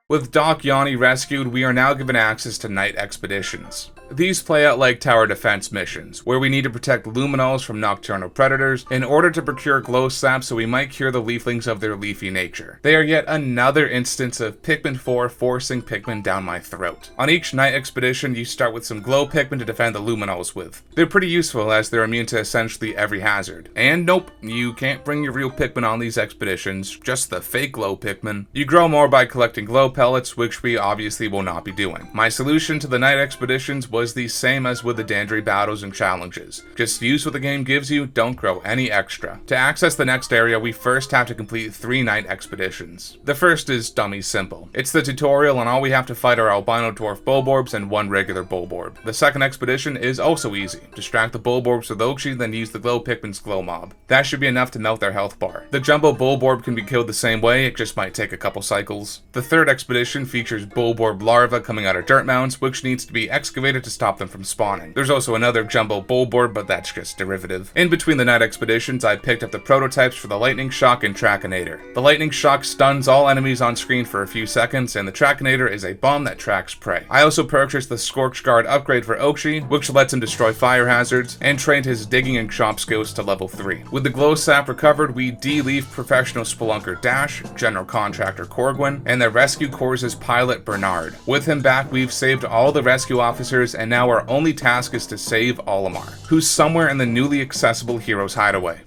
With Doc Yanni rescued, we are now given access to night expeditions. These play out like tower defense missions, where we need to protect luminols from nocturnal predators in order to procure glow sap so we might cure the leaflings of their leafy nature. They are yet another instance of Pikmin 4 forcing Pikmin down my throat. On each night expedition, you start with some glow Pikmin to defend the luminols with. They're pretty useful as they're immune to essentially every hazard. And nope, you can't bring your real Pikmin on these expeditions, just the fake glow Pikmin. You grow more by collecting glow pellets, which we obviously will not be doing. My solution to the night expeditions was the same as with the Dandori battles and challenges. Just use what the game gives you, don't grow any extra. To access the next area, we first have to complete 3 night expeditions. The first is dummy simple. It's the tutorial and all we have to fight are albino dwarf bulborbs and 1 regular bulborb. The second expedition is also easy. Distract the bulborbs with Ochi, then use the glow Pikmin's glow mob. That should be enough to melt their health bar. The jumbo bulborb can be killed the same way, it just might take a couple cycles. The third expedition features bulborb larvae coming out of dirt mounds, which needs to be excavated to stop them from spawning. There's also another jumbo bulborb, but that's just derivative. In between the night expeditions, I picked up the prototypes for the lightning shock and Trackinator. The lightning shock stuns all enemies on screen for a few seconds, and the Trackinator is a bomb that tracks prey. I also purchased the Scorch Guard upgrade for Ochi, which lets him destroy fire hazards, and trained his digging and chop skills to level 3. With the glow sap recovered, we de-leave professional spelunker Dash, general contractor Corgwin, and the Rescue Corps' pilot Bernard. With him back, we've saved all the rescue officers, and now our only task is to save Olimar, who's somewhere in the newly accessible Hero's Hideaway.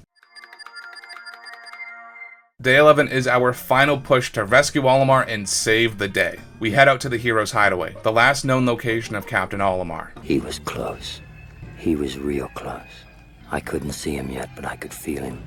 Day 11 is our final push to rescue Olimar and save the day. We head out to the Hero's Hideaway, the last known location of Captain Olimar. He was close. He was real close. I couldn't see him yet, but I could feel him.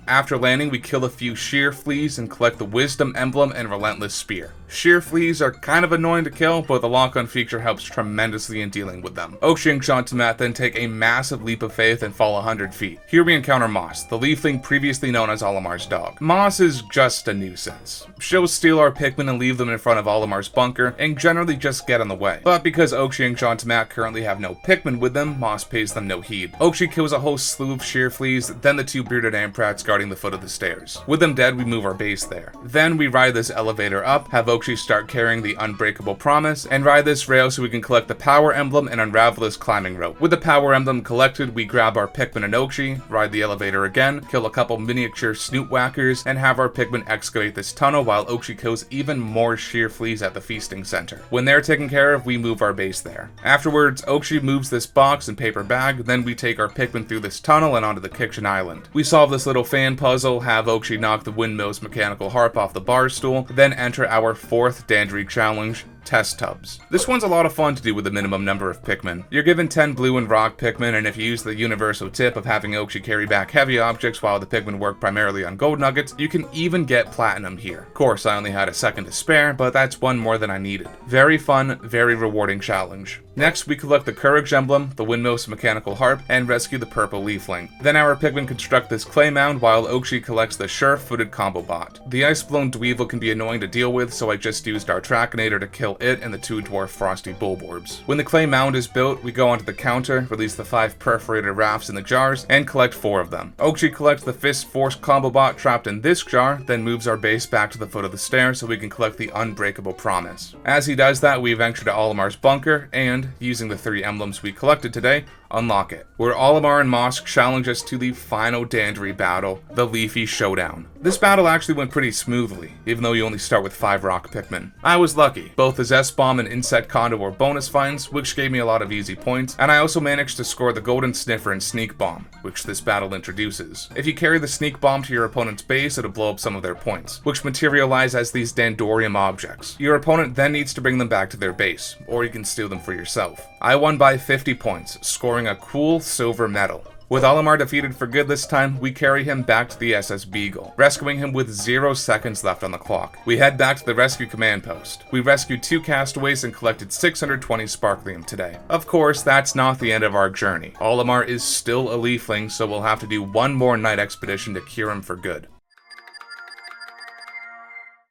After landing, we kill a few sheer fleas and collect the Wisdom Emblem and Relentless Spear. Sheer fleas are kind of annoying to kill, but the lock-on feature helps tremendously in dealing with them. Ochi and Shantamat then take a massive leap of faith and fall 100 feet. Here we encounter Moss, the leafling previously known as Olimar's dog. Moss is just a nuisance. She'll steal our Pikmin and leave them in front of Olimar's bunker, and generally just get in the way. But because Ochi and Shantamat currently have no Pikmin with them, Moss pays them no heed. Ochi kills a whole slew of sheer fleas, then the 2 bearded Amprats guarding the foot of the stairs. With them dead, we move our base there. Then we ride this elevator up, have Ochi start carrying the Unbreakable Promise, and ride this rail so we can collect the Power Emblem and unravel this climbing rope. With the Power Emblem collected, we grab our Pikmin and Ochi, ride the elevator again, kill a couple miniature snoot whackers, and have our Pikmin excavate this tunnel while Ochi kills even more sheer fleas at the feasting center. When they're taken care of, we move our base there. Afterwards, Ochi moves this box and paper bag, then we take our Pikmin through this tunnel and onto the kitchen island. We solve this little fan puzzle, have Ochi knock the windmill's mechanical harp off the bar stool, then enter our 4th Dandori Challenge, Test Tubs. This one's a lot of fun to do with a minimum number of Pikmin. You're given 10 blue and rock Pikmin, and if you use the universal tip of having Ochi carry back heavy objects while the Pikmin work primarily on gold nuggets, you can even get platinum here. Of course, I only had a second to spare, but that's one more than I needed. Very fun, very rewarding challenge. Next, we collect the Courage Emblem, the Windmill's mechanical harp, and rescue the purple leafling. Then our Pikmin construct this clay mound while Ochi collects the sure-footed combo bot. The ice-blown Dweevil can be annoying to deal with, so I just used our Trackinator to kill it and the 2 dwarf frosty bulborbs. When the clay mound is built, we go onto the counter, release the 5 perforated rafts in the jars, and collect 4 of them. Ochi collects the Fist Force combo bot trapped in this jar, then moves our base back to the foot of the stairs so we can collect the Unbreakable Promise. As he does that, we venture to Olimar's bunker, and, using the 3 emblems we collected today, unlock it, where Olimar and Moss challenge us to the final Dandori battle, the Leafy Showdown. This battle actually went pretty smoothly, even though you only start with 5 rock Pikmin. I was lucky. Both the Zest Bomb and Insect Condo were bonus finds, which gave me a lot of easy points, and I also managed to score the Golden Sniffer and Sneak Bomb, which this battle introduces. If you carry the Sneak Bomb to your opponent's base, it'll blow up some of their points, which materialize as these Dandorium objects. Your opponent then needs to bring them back to their base, or you can steal them for yourself. I won by 50 points, scoring a cool silver medal. With Olimar defeated for good this time, we carry him back to the SS Beagle, rescuing him with 0 seconds left on the clock. We head back to the rescue command post. We rescued 2 castaways and collected 620 Sparklium today. Of course, that's not the end of our journey. Olimar is still a Leafling, so we'll have to do one more night expedition to cure him for good.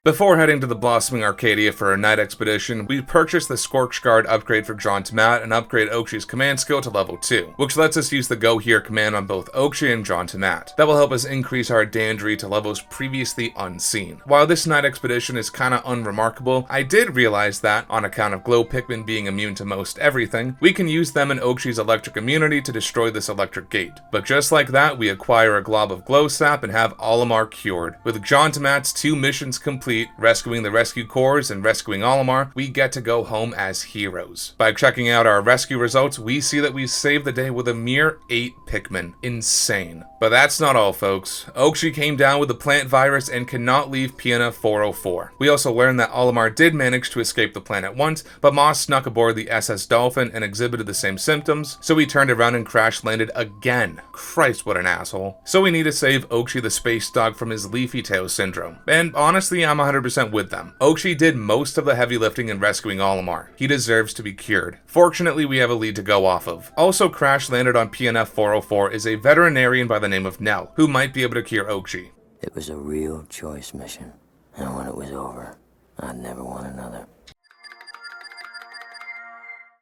Before heading to the Blossoming Arcadia for a night expedition, we purchased the Scorch Guard upgrade for John Tomat and upgrade Okshi's command skill to level 2, which lets us use the Go Here command on both Okshi and John Tomat. That will help us increase our Dandori to levels previously unseen. While this night expedition is kinda unremarkable, I did realize that, on account of Glow Pikmin being immune to most everything, we can use them and Okshi's electric immunity to destroy this electric gate. But just like that, we acquire a glob of Glow Sap and have Olimar cured. With John Tomat's 2 missions complete, rescuing the rescue cores and rescuing Olimar, we get to go home as heroes. By checking out our rescue results, we see that we saved the day with a mere 8 Pikmin. Insane. But that's not all, folks. Okshi came down with the plant virus and cannot leave Pinna 404. We also learned that Olimar did manage to escape the planet once, but Moss snuck aboard the SS Dolphin and exhibited the same symptoms, so he turned around and crash landed again. Christ, what an asshole. So we need to save Okshi the space dog from his leafy tail syndrome. And honestly, I'm 100% with them. Okshi did most of the heavy lifting in rescuing Olimar. He deserves to be cured. Fortunately, we have a lead to go off of. Also crash landed on PNF 404 is a veterinarian by the name of Nell, who might be able to cure Okshi. It was a real choice mission, and when it was over, I'd never want another.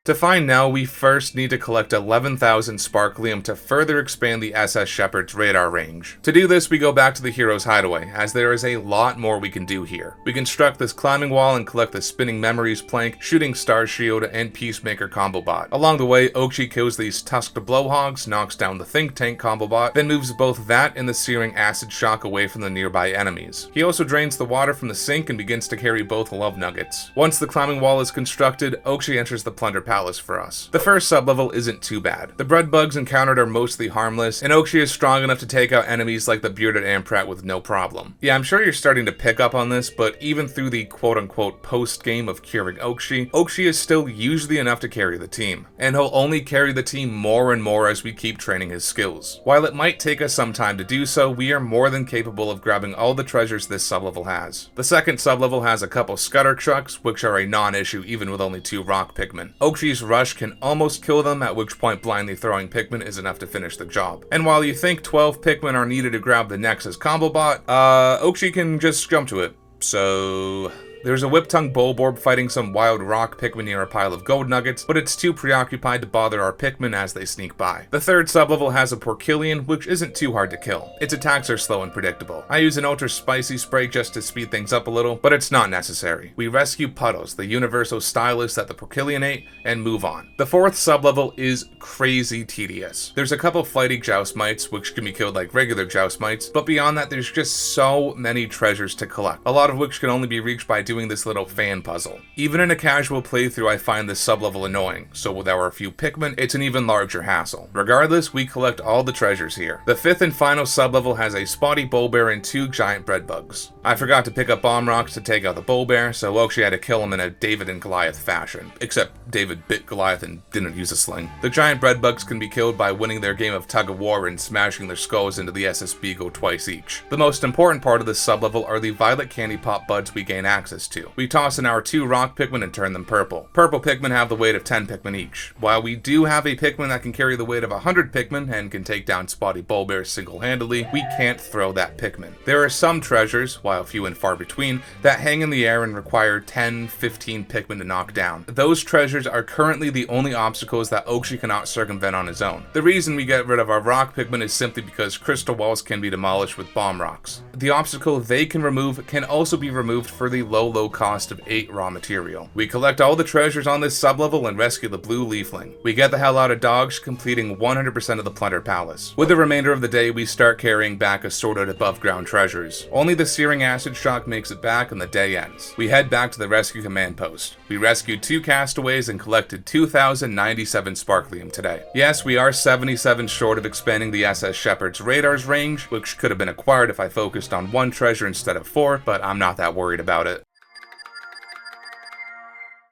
To find Nell, we first need to collect 11,000 Sparklium to further expand the SS Shepherd's radar range. To do this, we go back to the hero's hideaway, as there is a lot more we can do here. We construct this climbing wall and collect the Spinning Memories plank, Shooting Star Shield, and Peacemaker combo bot. Along the way, Okshi kills these tusked blowhogs, knocks down the Think Tank combo bot, then moves both that and the Searing Acid Shock away from the nearby enemies. He also drains the water from the sink and begins to carry both love nuggets. Once the climbing wall is constructed, Okshi enters the Plunder Palace for us. The first sublevel isn't too bad. The bread bugs encountered are mostly harmless, and Okshi is strong enough to take out enemies like the bearded Amprat with no problem. Yeah, I'm sure you're starting to pick up on this, but even through the quote-unquote post-game of curing Okshi is still usually enough to carry the team, and he'll only carry the team more and more as we keep training his skills. While it might take us some time to do so, we are more than capable of grabbing all the treasures this sublevel has. The second sublevel has a couple Scutter Trucks, which are a non-issue even with only 2 rock Pikmin. Okshi's Rush can almost kill them, at which point blindly throwing Pikmin is enough to finish the job. And while you think 12 Pikmin are needed to grab the Nexus combo bot, Okshi can just jump to it. So there's a Whip-Tongue Bulborb fighting some wild rock Pikmin near a pile of gold nuggets, but it's too preoccupied to bother our Pikmin as they sneak by. The third sublevel has a Porkillion, which isn't too hard to kill. Its attacks are slow and predictable. I use an Ultra Spicy Spray just to speed things up a little, but it's not necessary. We rescue Puddles, the universal stylus that the Porkillion ate, and move on. The fourth sublevel is crazy tedious. There's a couple flighty Joust Mites, which can be killed like regular Joust Mites, but beyond that there's just so many treasures to collect, a lot of which can only be reached by doing this little fan puzzle. Even in a casual playthrough, I find this sublevel annoying, so with our few Pikmin, it's an even larger hassle. Regardless, we collect all the treasures here. The fifth and final sublevel has a Spotty Bullbear and 2 giant bread bugs. I forgot to pick up bomb rocks to take out the Bullbear, so Okshi had to kill him in a David and Goliath fashion. Except David bit Goliath and didn't use a sling. The giant bread bugs can be killed by winning their game of tug of war and smashing their skulls into the SS Beagle twice each. The most important part of this sublevel are the violet candy pop buds we gain access to. We toss in our 2 rock Pikmin and turn them purple. Purple Pikmin have the weight of 10 Pikmin each. While we do have a Pikmin that can carry the weight of 100 Pikmin and can take down Spotty Bullbear single-handedly, we can't throw that Pikmin. There are some treasures, while few and far between, that hang in the air and require 10-15 Pikmin to knock down. Those treasures are currently the only obstacles that Okshi cannot circumvent on his own. The reason we get rid of our rock Pikmin is simply because crystal walls can be demolished with bomb rocks. The obstacle they can remove can also be removed for the low low cost of 8 raw material. We collect all the treasures on this sublevel and rescue the blue leafling. We get the hell out of Dodge, completing 100% of the Plunder Palace. With the remainder of the day, we start carrying back assorted above ground treasures. Only the Searing Acid Shock makes it back and the day ends. We head back to the rescue command post. We rescued 2 castaways and collected 2,097 sparklium today. Yes, we are 77 short of expanding the SS Shepherd's radar's range, which could have been acquired if I focused on 1 treasure instead of 4, but I'm not that worried about it.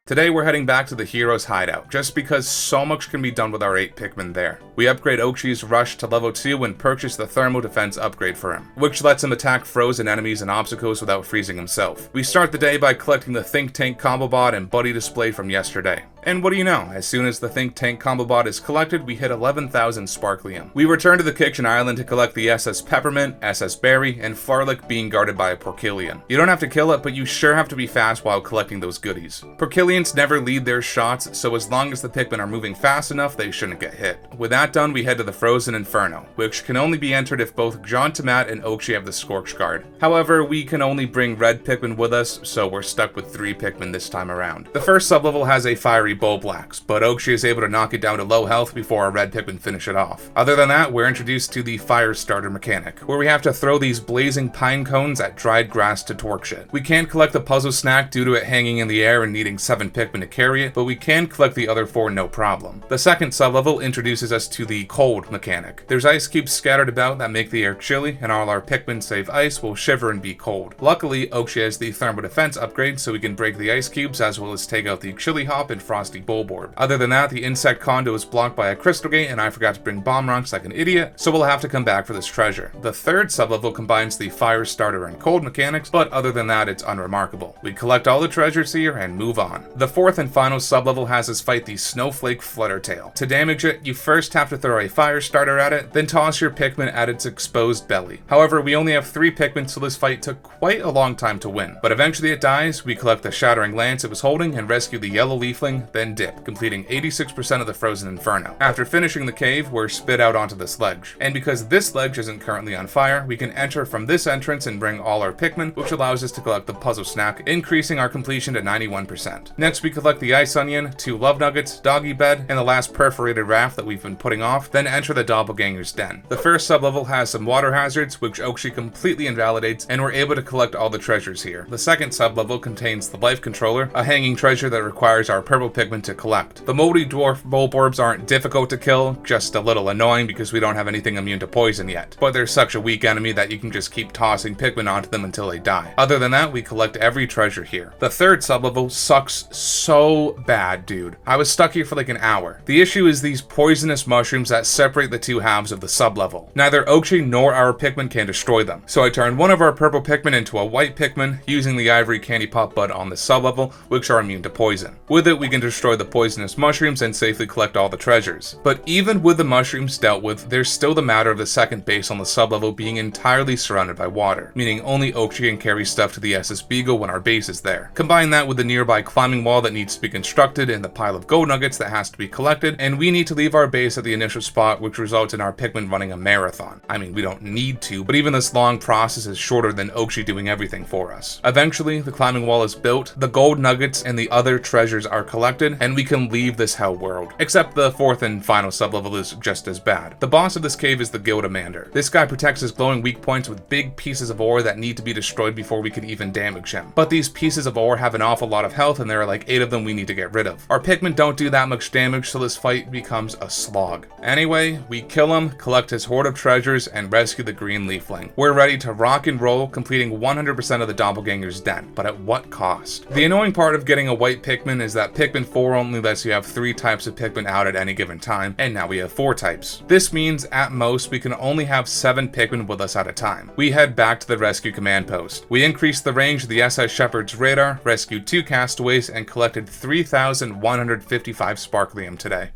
Today we're heading back to the hero's hideout, just because so much can be done with our 8 Pikmin there. We upgrade Okshi's Rush to level 2 and purchase the Thermal Defense upgrade for him, which lets him attack frozen enemies and obstacles without freezing himself. We start the day by collecting the Think Tank combo bot and buddy display from yesterday. And what do you know, as soon as the Think Tank combo bot is collected, we hit 11,000 sparklium. We return to the Kitchen Island to collect the SS Peppermint, SS Berry, and Flarlick being guarded by a Porkillion. You don't have to kill it, but you sure have to be fast while collecting those goodies. Porkillions never lead their shots, so as long as the Pikmin are moving fast enough, they shouldn't get hit. With that done, we head to the Frozen Inferno, which can only be entered if both John Tomat and Okshi have the Scorch Guard. However, we can only bring red Pikmin with us, so we're stuck with 3 Pikmin this time around. The first sublevel has a fiery Bulblax, but Okshi is able to knock it down to low health before our red Pikmin finish it off. Other than that, we're introduced to the Fire Starter mechanic, where we have to throw these blazing pine cones at dried grass to torque shit. We can't collect the puzzle snack due to it hanging in the air and needing 7 Pikmin to carry it, but we can collect the other 4 no problem. The second sublevel introduces us to the cold mechanic. There's ice cubes scattered about that make the air chilly, and all our Pikmin save ice will shiver and be cold. Luckily, Okshi has the Thermal Defense upgrade, so we can break the ice cubes as well as take out the Chili Hop and Frosty Bulborb. Other than that, the insect condo is blocked by a crystal gate, and I forgot to bring bomb rocks like an idiot, so we'll have to come back for this treasure. The third sublevel combines the Fire Starter and cold mechanics, but other than that, it's unremarkable. We collect all the treasures here and move on. The fourth and final sublevel has us fight the Snowflake Fluttertail. To damage it, you first have to throw a Fire Starter at it, then toss your Pikmin at its exposed belly. However, we only have 3 Pikmin, so this fight took quite a long time to win. But eventually it dies, we collect the Shattering Lance it was holding and rescue the Yellow Leafling, then dip, completing 86% of the Frozen Inferno. After finishing the cave, we're spit out onto this ledge. And because this ledge isn't currently on fire, we can enter from this entrance and bring all our Pikmin, which allows us to collect the puzzle snack, increasing our completion to 91%. Next, we collect the Ice Onion, 2 Love Nuggets, Doggy Bed, and the last perforated raft that we've been putting off, then enter the Doppelganger's Den. The first sublevel has some water hazards, which Okshi completely invalidates, and we're able to collect all the treasures here. The second sublevel contains the Life Controller, a hanging treasure that requires our purple Pikmin to collect. The moldy dwarf Bulborbs aren't difficult to kill, just a little annoying because we don't have anything immune to poison yet. But they're such a weak enemy that you can just keep tossing Pikmin onto them until they die. Other than that, we collect every treasure here. The third sublevel sucks so bad, dude. I was stuck here for like an hour. The issue is these poisonous mushrooms that separate the 2 halves of the sublevel. Neither Okshi nor our Pikmin can destroy them. So I turned one of our purple Pikmin into a white Pikmin using the Ivory Candy Pop Bud on the sublevel, which are immune to poison. With it, we can destroy the poisonous mushrooms and safely collect all the treasures. But even with the mushrooms dealt with, there's still the matter of the second base on the sublevel being entirely surrounded by water, meaning only Okshi can carry stuff to the SS Beagle when our base is there. Combine that with the nearby climbing wall that needs to be constructed and the pile of gold nuggets that has to be collected, and we need to leave our base at the initial spot, which results in our Pikmin running a marathon. I mean, we don't need to, but even this long process is shorter than Okshi doing everything for us. Eventually, the climbing wall is built, the gold nuggets and the other treasures are collected, and we can leave this hell world. Except the fourth and final sublevel is just as bad. The boss of this cave is the Gildamander. This guy protects his glowing weak points with big pieces of ore that need to be destroyed before we can even damage him. But these pieces of ore have an awful lot of health, and there are like 8 of them we need to get rid of. Our Pikmin don't do that much damage, so this fight becomes a slog. Anyway, we kill him, collect his hoard of treasures, and rescue the green leafling. We're ready to rock and roll, completing 100% of the Doppelganger's Den, but at what cost? The annoying part of getting a white Pikmin is that Pikmin 4 only lets you have 3 types of Pikmin out at any given time, and now we have 4 types. This means, at most, we can only have 7 Pikmin with us at a time. We head back to the rescue command post. We increased the range of the SS Shepherd's radar, rescued 2 castaways, and collected 3,155 sparklium today.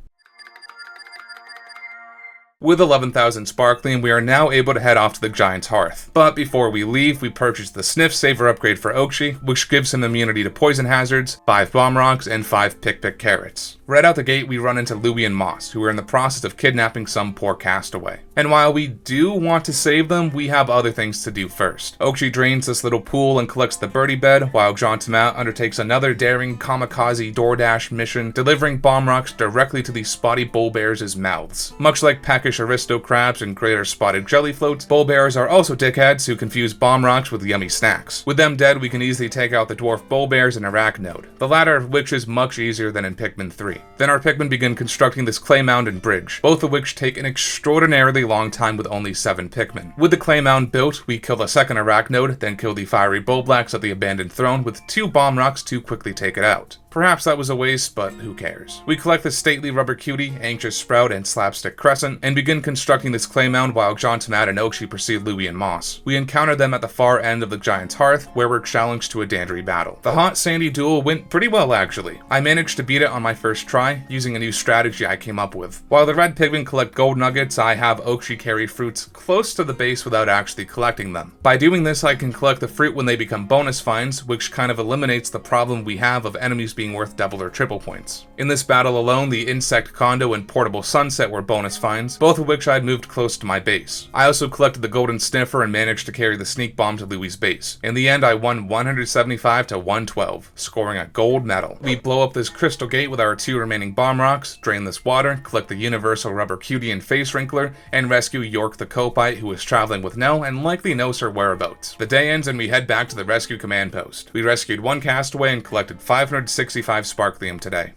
With 11,000 sparkling, we are now able to head off to the Giant's Hearth. But before we leave, we purchase the Sniff Saver upgrade for Oakshi, which gives him immunity to poison hazards, 5 bomb rocks, and 5 pick carrots. Right out the gate, we run into Louie and Moss, who are in the process of kidnapping some poor castaway. And while we do want to save them, we have other things to do first. Oakshi drains this little pool and collects the birdie bed, while John Tomat undertakes another daring kamikaze DoorDash mission, delivering bomb rocks directly to these spotty bull bears' mouths. Much like peckish aristo crabs and greater spotted jelly floats, bull bears are also dickheads who confuse bomb rocks with yummy snacks. With them dead, we can easily take out the dwarf bull bears and Arachnode, the latter of which is much easier than in Pikmin 3. Then our Pikmin begin constructing this clay mound and bridge, both of which take an extraordinarily long time with only 7 Pikmin. With the clay mound built, we kill a second Arachnode, then kill the fiery bullblacks at the abandoned throne with 2 bomb rocks to quickly take it out. Perhaps that was a waste, but who cares. We collect the stately rubber cutie, anxious sprout, and slapstick crescent, and begin constructing this clay mound while John Tomat and Oakshi pursue Louie and Moss. We encounter them at the far end of the Giant's Hearth, where we're challenged to a Dandori battle. The hot sandy duel went pretty well actually. I managed to beat it on my first try, using a new strategy I came up with. While the red Pikmin collect gold nuggets, I have Oakshi carry fruits close to the base without actually collecting them. By doing this, I can collect the fruit when they become bonus finds, which kind of eliminates the problem we have of enemies being worth double or triple points. In this battle alone, the Insect Condo and Portable Sunset were bonus finds, both of which I'd moved close to my base. I also collected the Golden Sniffer and managed to carry the Sneak Bomb to Louie's base. In the end, I won 175 to 112, scoring a gold medal. We blow up this crystal gate with our 2 remaining bomb rocks, drain this water, collect the Universal Rubber Cutie and Face Wrinkler, and rescue York the Copite, who is traveling with Nell and likely knows her whereabouts. The day ends and we head back to the rescue command post. We rescued 1 castaway and collected 565 sparklium today.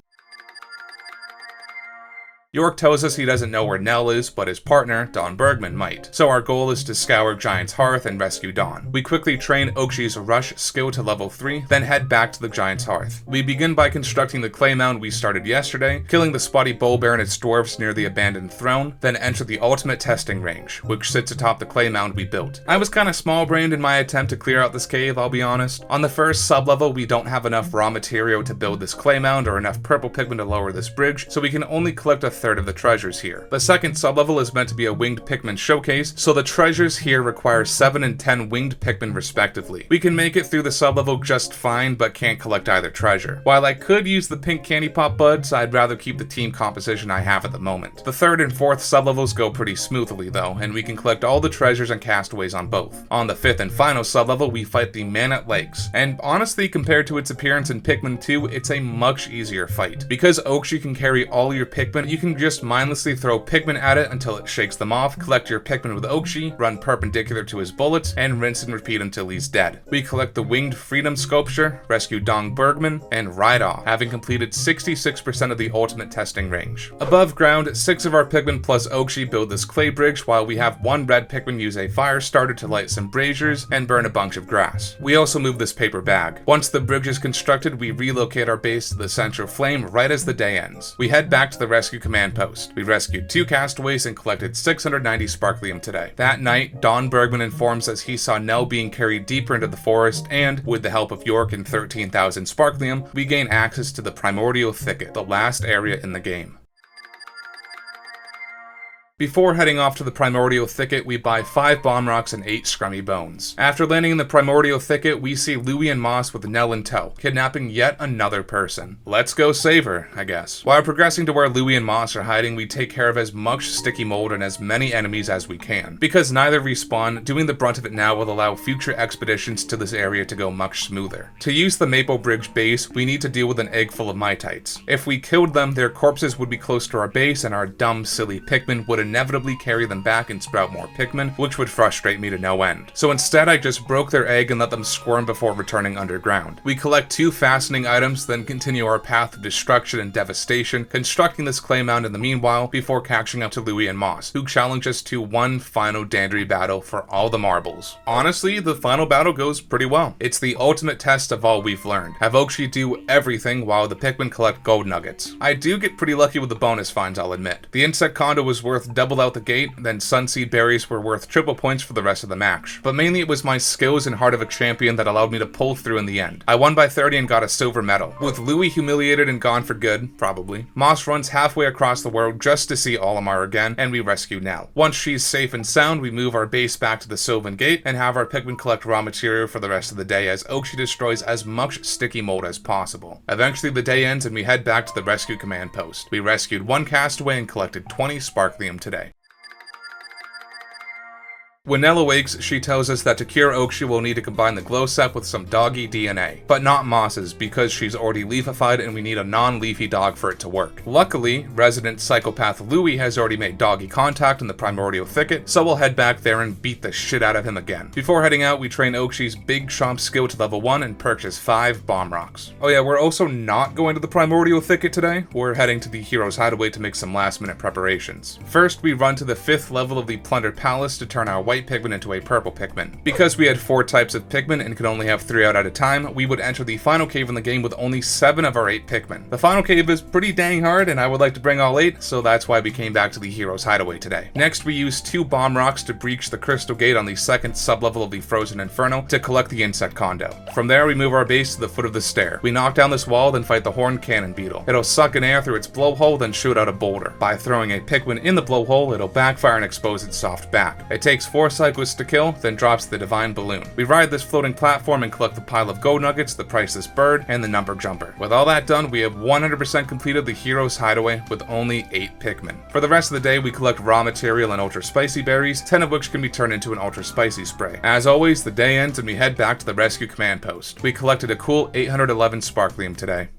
York tells us he doesn't know where Nell is, but his partner, Don Bergman, might. So our goal is to scour Giant's Hearth and rescue Don. We quickly train Oakshi's Rush skill to level 3, then head back to the Giant's Hearth. We begin by constructing the clay mound we started yesterday, killing the spotty bull bear and its dwarfs near the abandoned throne, then enter the ultimate testing range, which sits atop the clay mound we built. I was kinda small-brained in my attempt to clear out this cave, I'll be honest. On the first sub-level, we don't have enough raw material to build this clay mound or enough purple Pikmin to lower this bridge, so we can only collect a third of the treasures here. The second sublevel is meant to be a winged Pikmin showcase, so the treasures here require 7 and 10 winged Pikmin respectively. We can make it through the sublevel just fine, but can't collect either treasure. While I could use the pink candy pop buds, I'd rather keep the team composition I have at the moment. The third and fourth sublevels go pretty smoothly though, and we can collect all the treasures and castaways on both. On the 5th and final sublevel, we fight the Man-at Lakes, and honestly, compared to its appearance in Pikmin 2, it's a much easier fight. Because Oakshi can carry all your Pikmin, you can just mindlessly throw Pikmin at it until it shakes them off, collect your Pikmin with Oakshi, run perpendicular to his bullets, and rinse and repeat until he's dead. We collect the Winged Freedom Sculpture, rescue Don Bergman, and ride off, having completed 66% of the ultimate testing range. Above ground, 6 of our Pikmin plus Oakshi build this clay bridge, while we have 1 red Pikmin use a fire starter to light some braziers and burn a bunch of grass. We also move this paper bag. Once the bridge is constructed, we relocate our base to the central flame right as the day ends. We head back to the rescue command post. We rescued 2 castaways and collected 690 sparklium today. That night, Don Bergman informs us he saw Nell being carried deeper into the forest, and with the help of York and 13,000 sparklium, we gain access to the Primordial Thicket, the last area in the game. Before heading off to the Primordial Thicket, we buy 5 bomb rocks and 8 scrummy bones. After landing in the Primordial Thicket, we see Louie and Moss with Nell in tow, kidnapping yet another person. Let's go save her, I guess. While progressing to where Louie and Moss are hiding, we take care of as much sticky mold and as many enemies as we can. Because neither respawn, doing the brunt of it now will allow future expeditions to this area to go much smoother. To use the Maple Bridge base, we need to deal with an egg full of Mitites. If we killed them, their corpses would be close to our base, and our dumb, silly Pikmin would inevitably carry them back and sprout more Pikmin, which would frustrate me to no end. So instead, I just broke their egg and let them squirm before returning underground. We collect 2 fascinating items, then continue our path of destruction and devastation, constructing this clay mound in the meanwhile, before catching up to Louie and Moss, who challenge us to one final Dandori battle for all the marbles. Honestly, the final battle goes pretty well. It's the ultimate test of all we've learned. Have Oakshi do everything while the Pikmin collect gold nuggets. I do get pretty lucky with the bonus finds, I'll admit. The insect condo was worth doubled out the gate, then Sunseed Berries were worth triple points for the rest of the match. But mainly it was my skills and heart of a champion that allowed me to pull through in the end. I won by 30 and got a silver medal. With Louis humiliated and gone for good, probably, Moss runs halfway across the world just to see Olimar again, and we rescue Nell. Once she's safe and sound, we move our base back to the Sylvan Gate and have our Pikmin collect raw material for the rest of the day as Oakshi destroys as much sticky mold as possible. Eventually the day ends and we head back to the rescue command post. We rescued 1 castaway and collected 20 Sparklium today. When Nell awakes, she tells us that to cure Oakshi we'll need to combine the glow sap with some doggy DNA, but not Moss's because she's already leafified and we need a non-leafy dog for it to work. Luckily, resident psychopath Louis has already made doggy contact in the Primordial Thicket, so we'll head back there and beat the shit out of him again. Before heading out, we train Oakshi's big chomp skill to level 1 and purchase 5 bomb rocks. Oh yeah, we're also not going to the Primordial Thicket today. We're heading to the Hero's Hideaway to make some last minute preparations. First, we run to the 5th level of the Plunder Palace to turn our white Pikmin into a purple Pikmin. Because we had 4 types of Pikmin and could only have 3 out at a time, we would enter the final cave in the game with only 7 of our 8 Pikmin. The final cave is pretty dang hard and I would like to bring all 8, so that's why we came back to the Hero's Hideaway today. Next, we used 2 bomb rocks to breach the crystal gate on the 2nd sublevel of the Frozen Inferno to collect the insect condo. From there, we move our base to the foot of the stair. We knock down this wall, then fight the horned cannon beetle. It'll suck in air through its blowhole, then shoot out a boulder. By throwing a Pikmin in the blowhole, it'll backfire and expose its soft back. It takes 4 cycles to kill, then drops the divine balloon. We ride this floating platform and collect the pile of gold nuggets, the priceless bird, and the number jumper. With all that done, we have 100% completed the Hero's Hideaway with only 8 Pikmin. For the rest of the day, we collect raw material and ultra spicy berries, 10 of which can be turned into an ultra spicy spray. As always, the day ends and we head back to the rescue command post. We collected a cool 811 Sparklium today.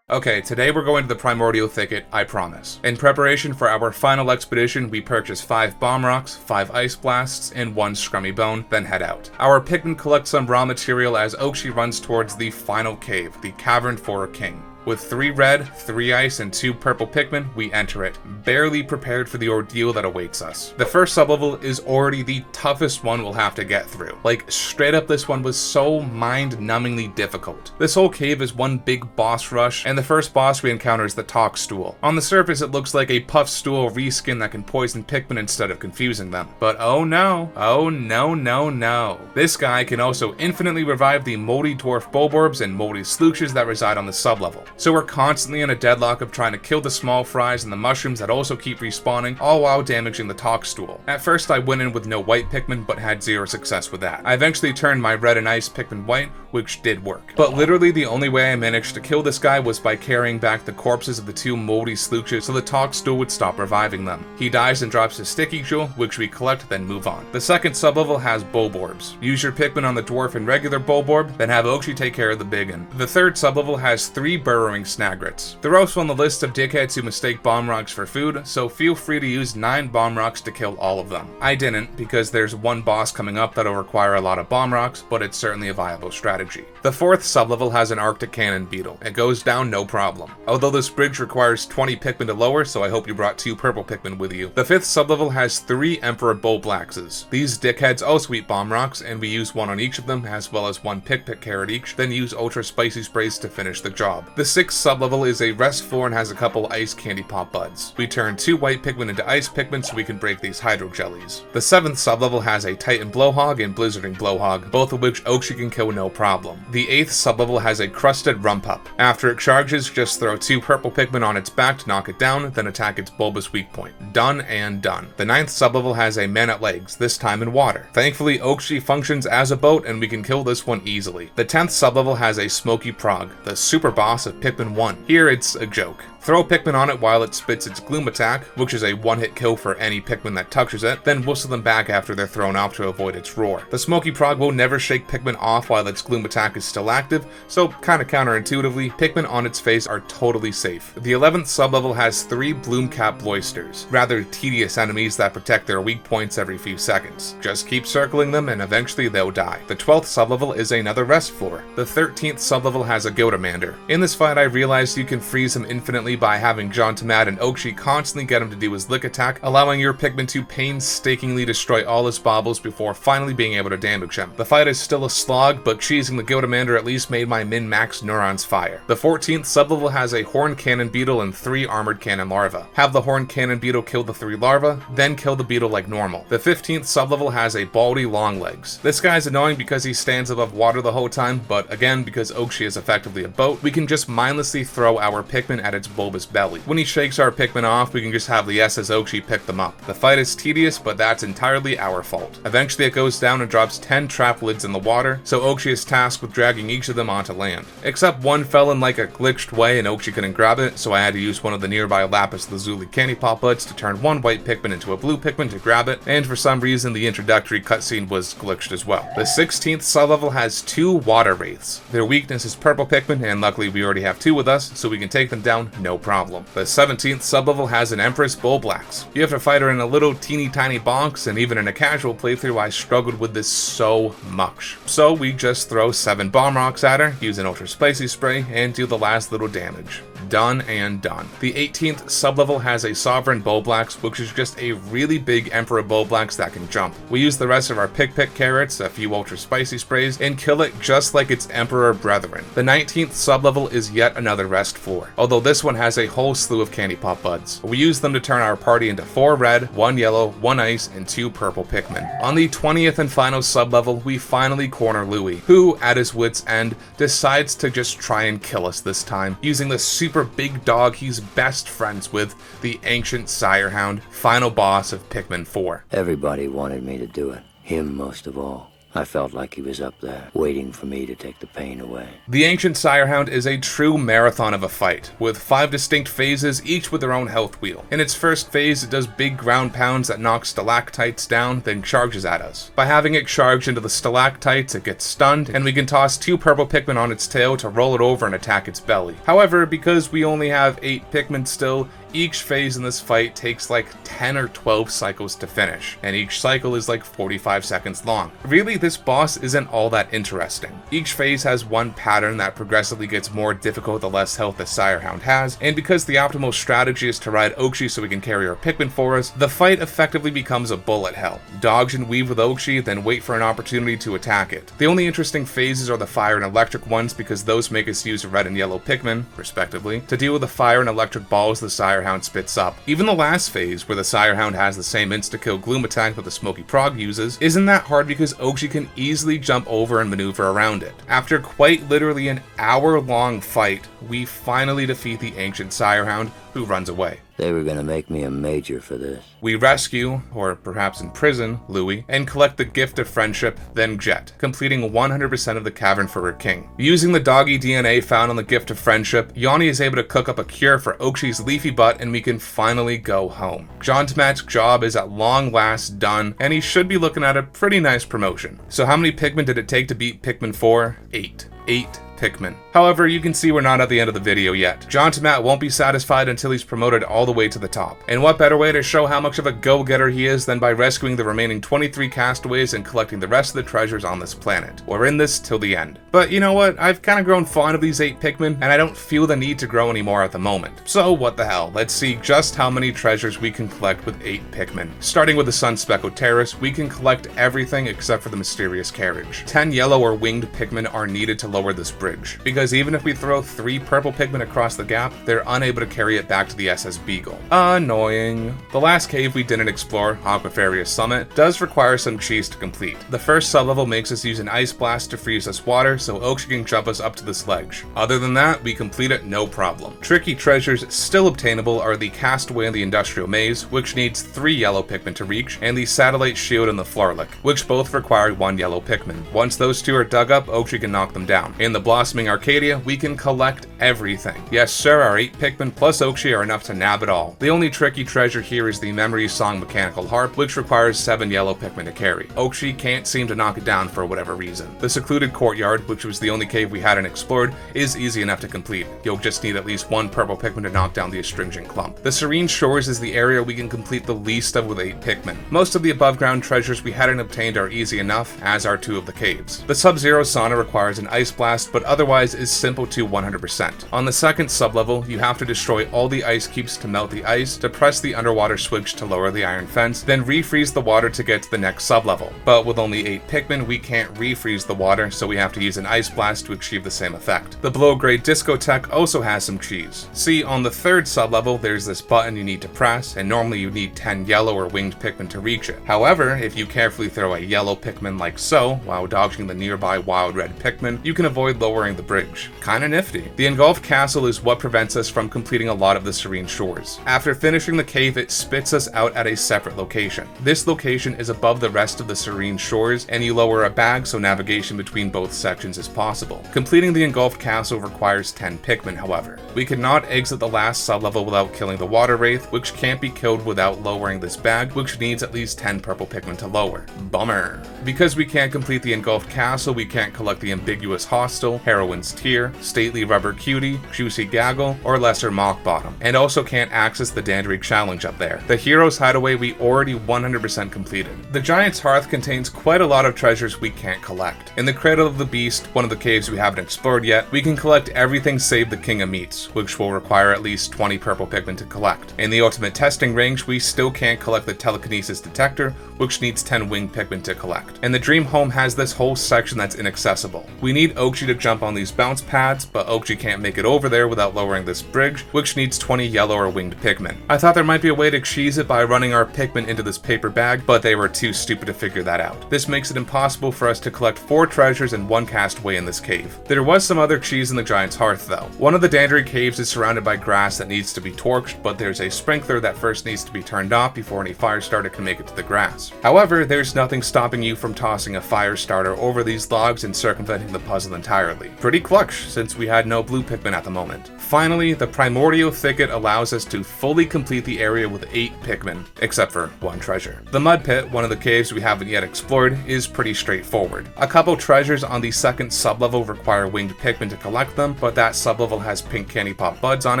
Okay, today we're going to the Primordial Thicket, I promise. In preparation for our final expedition, we purchase 5 bomb rocks, 5 ice blasts, and 1 scrummy bone, then head out. Our Pikmin collect some raw material as Oakshi runs towards the final cave, the Cavern for a King. With 3 red, 3 ice, and 2 purple Pikmin, we enter it, barely prepared for the ordeal that awaits us. The first sublevel is already the toughest one we'll have to get through. Like, straight up this one was so mind-numbingly difficult. This whole cave is one big boss rush, and the first boss we encounter is the Talk Stool. On the surface it looks like a puff stool reskin that can poison Pikmin instead of confusing them. But oh no, no. This guy can also infinitely revive the moldy dwarf bulborbs and moldy slooches that reside on the sublevel. So we're constantly in a deadlock of trying to kill the small fries and the mushrooms that also keep respawning, all while damaging the Talk Stool. At first I went in with no white Pikmin, but had 0 success with that. I eventually turned my red and ice Pikmin white, which did work. But literally the only way I managed to kill this guy was by carrying back the corpses of the 2 moldy slooches so the Talk Stool would stop reviving them. He dies and drops his sticky jewel, which we collect, then move on. The second sublevel has bulborbs. Use your Pikmin on the dwarf and regular bulborb, then have Oakshi take care of the big one. The third sublevel has 3 burrowing snagrets. They're also on the list of dickheads who mistake bomb rocks for food, so feel free to use 9 bomb rocks to kill all of them. I didn't, because there's one boss coming up that'll require a lot of bomb rocks, but it's certainly a viable strategy. The 4th sublevel has an Arctic cannon beetle. It goes down no problem. Although this bridge requires 20 Pikmin to lower, so I hope you brought 2 purple Pikmin with you. The 5th sublevel has 3 Emperor Bulblaxes. These dickheads also eat bomb rocks, and we use 1 on each of them, as well as 1 Pick carrot each, then use ultra spicy sprays to finish the job. The 6th sublevel is a rest floor and has a couple ice candy pop buds. We turn 2 white Pikmin into ice Pikmin so we can break these hydro jellies. The 7th sublevel has a Titan Blowhog and Blizzarding Blowhog, both of which Oakshi can kill no problem. The 8th sublevel has a crusted Rumpup. After it charges, just throw 2 purple Pikmin on its back to knock it down, then attack its bulbous weak point. Done and done. The 9th sublevel has a Man at Legs, this time in water. Thankfully, Oakshi functions as a boat and we can kill this one easily. The 10th sublevel has a Smoky Prog, the super boss of Pikmin 1. Here it's a joke. Throw a Pikmin on it while it spits its Gloom attack, which is a one-hit kill for any Pikmin that touches it, then whistle them back after they're thrown off to avoid its roar. The Smoky Prog will never shake Pikmin off while its Gloom attack is still active, so kinda counterintuitively, Pikmin on its face are totally safe. The 11th sublevel has 3 Bloomcap Bloisters, rather tedious enemies that protect their weak points every few seconds. Just keep circling them and eventually they'll die. The 12th sublevel is another rest floor. The 13th sublevel has a Gildamander. In this fight but I realized you can freeze him infinitely by having John Tomat and Oakshi constantly get him to do his lick attack, allowing your Pikmin to painstakingly destroy all his baubles before finally being able to damage him. The fight is still a slog, but cheesing the Gildamander at least made my min-max neurons fire. The 14th sublevel has a Horn Cannon Beetle and 3 Armored Cannon Larva. Have the Horn Cannon Beetle kill the 3 larvae, then kill the beetle like normal. The 15th sublevel has a Baldy Longlegs. This guy's annoying because he stands above water the whole time, but again, because Oakshi is effectively a boat, we can just mindlessly throw our Pikmin at its bulbous belly. When he shakes our Pikmin off, we can just have the SS Oakshi pick them up. The fight is tedious, but that's entirely our fault. Eventually it goes down and drops 10 trap lids in the water, so Oakshi is tasked with dragging each of them onto land. Except one fell in like a glitched way and Oakshi couldn't grab it, so I had to use one of the nearby Lapis Lazuli candy pop lids to turn one white Pikmin into a blue Pikmin to grab it, and for some reason the introductory cutscene was glitched as well. The 16th sublevel has 2 water wraiths. Their weakness is purple Pikmin, and luckily we already have 2 with us, so we can take them down no problem. The 17th sublevel has an Empress Bullblax. You have to fight her in a little teeny tiny box, and even in a casual playthrough I struggled with this so much. So we just throw 7 bomb rocks at her, use an ultra spicy spray, and do the last little damage. Done and done. The 18th sublevel has a Sovereign Bullblax, which is just a really big Emperor Bullblax that can jump. We use the rest of our Pick carrots, a few ultra spicy sprays, and kill it just like its Emperor brethren. The 19th sublevel is yet another rest floor, although this one has a whole slew of candy pop buds. We use them to turn our party into 4 red, 1 yellow, 1 ice, and 2 purple Pikmin. On the 20th and final sublevel, we finally corner Louie, who, at his wit's end, decides to just try and kill us this time, using the super big dog he's best friends with, the Ancient Sirehound, final boss of Pikmin 4. Everybody wanted me to do it. Him most of all. I felt like he was up there, waiting for me to take the pain away. The Ancient Sirehound is a true marathon of a fight, with 5 distinct phases, each with their own health wheel. In its first phase, it does big ground pounds that knock stalactites down, then charges at us. By having it charge into the stalactites, it gets stunned, and we can toss 2 purple Pikmin on its tail to roll it over and attack its belly. However, because we only have 8 Pikmin still, each phase in this fight takes like 10 or 12 cycles to finish, and each cycle is like 45 seconds long. Really, this boss isn't all that interesting. Each phase has one pattern that progressively gets more difficult the less health the Sirehound has, and because the optimal strategy is to ride Oakshi so we can carry our Pikmin for us, the fight effectively becomes a bullet hell. Dodge and weave with Oakshi, then wait for an opportunity to attack it. The only interesting phases are the fire and electric ones because those make us use red and yellow Pikmin, respectively, to deal with the fire and electric balls the Sirehound spits up. Even the last phase, where the Sirehound has the same insta-kill gloom attack that the Smoky Prog uses, isn't that hard because Oakshi can easily jump over and maneuver around it. After quite literally an hour-long fight, we finally defeat the Ancient Sirehound, who runs away. They were gonna make me a major for this. We rescue, or perhaps imprison, Louie, and collect the Gift of Friendship, then jet, completing 100% of the Cavern for her king. Using the doggy DNA found on the Gift of Friendship, Yanni is able to cook up a cure for Oakshi's leafy butt, and we can finally go home. John Tomat's job is at long last done, and he should be looking at a pretty nice promotion. So how many Pikmin did it take to beat Pikmin 4? 8. 8 Pikmin. However, you can see we're not at the end of the video yet. John Tomat won't be satisfied until he's promoted all the way to the top. And what better way to show how much of a go-getter he is than by rescuing the remaining 23 castaways and collecting the rest of the treasures on this planet. We're in this till the end. But you know what? I've kind of grown fond of these 8 Pikmin, and I don't feel the need to grow anymore at the moment. So what the hell? Let's see just how many treasures we can collect with 8 Pikmin. Starting with the Sun-Speckled Terrace, we can collect everything except for the mysterious carriage. 10 yellow or winged Pikmin are needed to lower this bridge, because even if we throw 3 purple Pikmin across the gap, they're unable to carry it back to the SS Beagle. Annoying. The last cave we didn't explore, Aquafaria Summit, does require some cheese to complete. The first sublevel makes us use an ice blast to freeze us water, so Oakshi can jump us up to this ledge. Other than that, we complete it no problem. Tricky treasures still obtainable are the Castaway and the Industrial Maze, which needs 3 yellow Pikmin to reach, and the Satellite Shield and the Florlick, which both require 1 yellow Pikmin. Once those 2 are dug up, Oakshi can knock them down. In the Blossoming Arcadia, we can collect everything. Yes sir, our 8 Pikmin plus Oakshi are enough to nab it all. The only tricky treasure here is the Memory Song Mechanical Harp, which requires 7 yellow Pikmin to carry. Oakshi can't seem to knock it down for whatever reason. The Secluded Courtyard, which was the only cave we hadn't explored, is easy enough to complete. You'll just need at least 1 purple Pikmin to knock down the Astringent Clump. The Serene Shores is the area we can complete the least of with 8 Pikmin. Most of the above ground treasures we hadn't obtained are easy enough, as are 2 of the caves. The Sub-Zero Sauna requires an Ice Blast, but otherwise is simple to 100%. On the second sublevel, you have to destroy all the ice cubes to melt the ice, to press the underwater switch to lower the iron fence, then refreeze the water to get to the next sublevel. But with only 8 Pikmin, we can't refreeze the water, so we have to use an ice blast to achieve the same effect. The below grade discotheque also has some cheese. See, on the third sublevel, there's this button you need to press, and normally you need 10 yellow or winged Pikmin to reach it. However, if you carefully throw a yellow Pikmin like so, while dodging the nearby wild red Pikmin, you can avoid lowering the bridge. Kinda nifty. The engulfed castle is what prevents us from completing a lot of the Serene shores. After finishing the cave, it spits us out at a separate location. This location is above the rest of the Serene shores, and you lower a bag so navigation between both sections is possible. Completing the engulfed castle requires 10 Pikmin, however. We cannot exit the last sublevel without killing the water wraith, which can't be killed without lowering this bag, which needs at least 10 purple Pikmin to lower. Bummer. Because we can't complete the engulfed castle, we can't collect the ambiguous hostel, heroine's tear, stately rubber cutie, juicy gaggle, or lesser mock bottom, and also can't access the Dandori challenge up there. The hero's hideaway we already 100% completed. The giant's hearth contains quite a lot of treasures we can't collect. In the cradle of the beast, one of the caves we haven't explored yet, we can collect everything save the king of meats, which will require at least 20 purple Pikmin to collect. In the ultimate testing range, we still can't collect the telekinesis detector, which needs 10 winged Pikmin to collect. And the dream home has this whole section that's inaccessible. We need Oakshi to jump on these bounce pads, but Oakshi can't make it over there without lowering this bridge, which needs 20 yellow or winged Pikmin. I thought there might be a way to cheese it by running our Pikmin into this paper bag, but they were too stupid to figure that out. This makes it impossible for us to collect 4 treasures in one castaway in this cave. There was some other cheese in the giant's hearth though. One of the Dandori caves is surrounded by grass that needs to be torched, but there's a sprinkler that first needs to be turned off before any fire starter can make it to the grass. However, there's nothing stopping you from tossing a fire starter over these logs and circumventing the puzzle entirely. Pretty clutch, since we had no blue Pikmin at the moment. Finally, the Primordial Thicket allows us to fully complete the area with 8 Pikmin, except for 1 treasure. The Mud Pit, one of the caves we haven't yet explored, is pretty straightforward. A couple treasures on the second sublevel require winged Pikmin to collect them, but that sublevel has pink candy pop buds on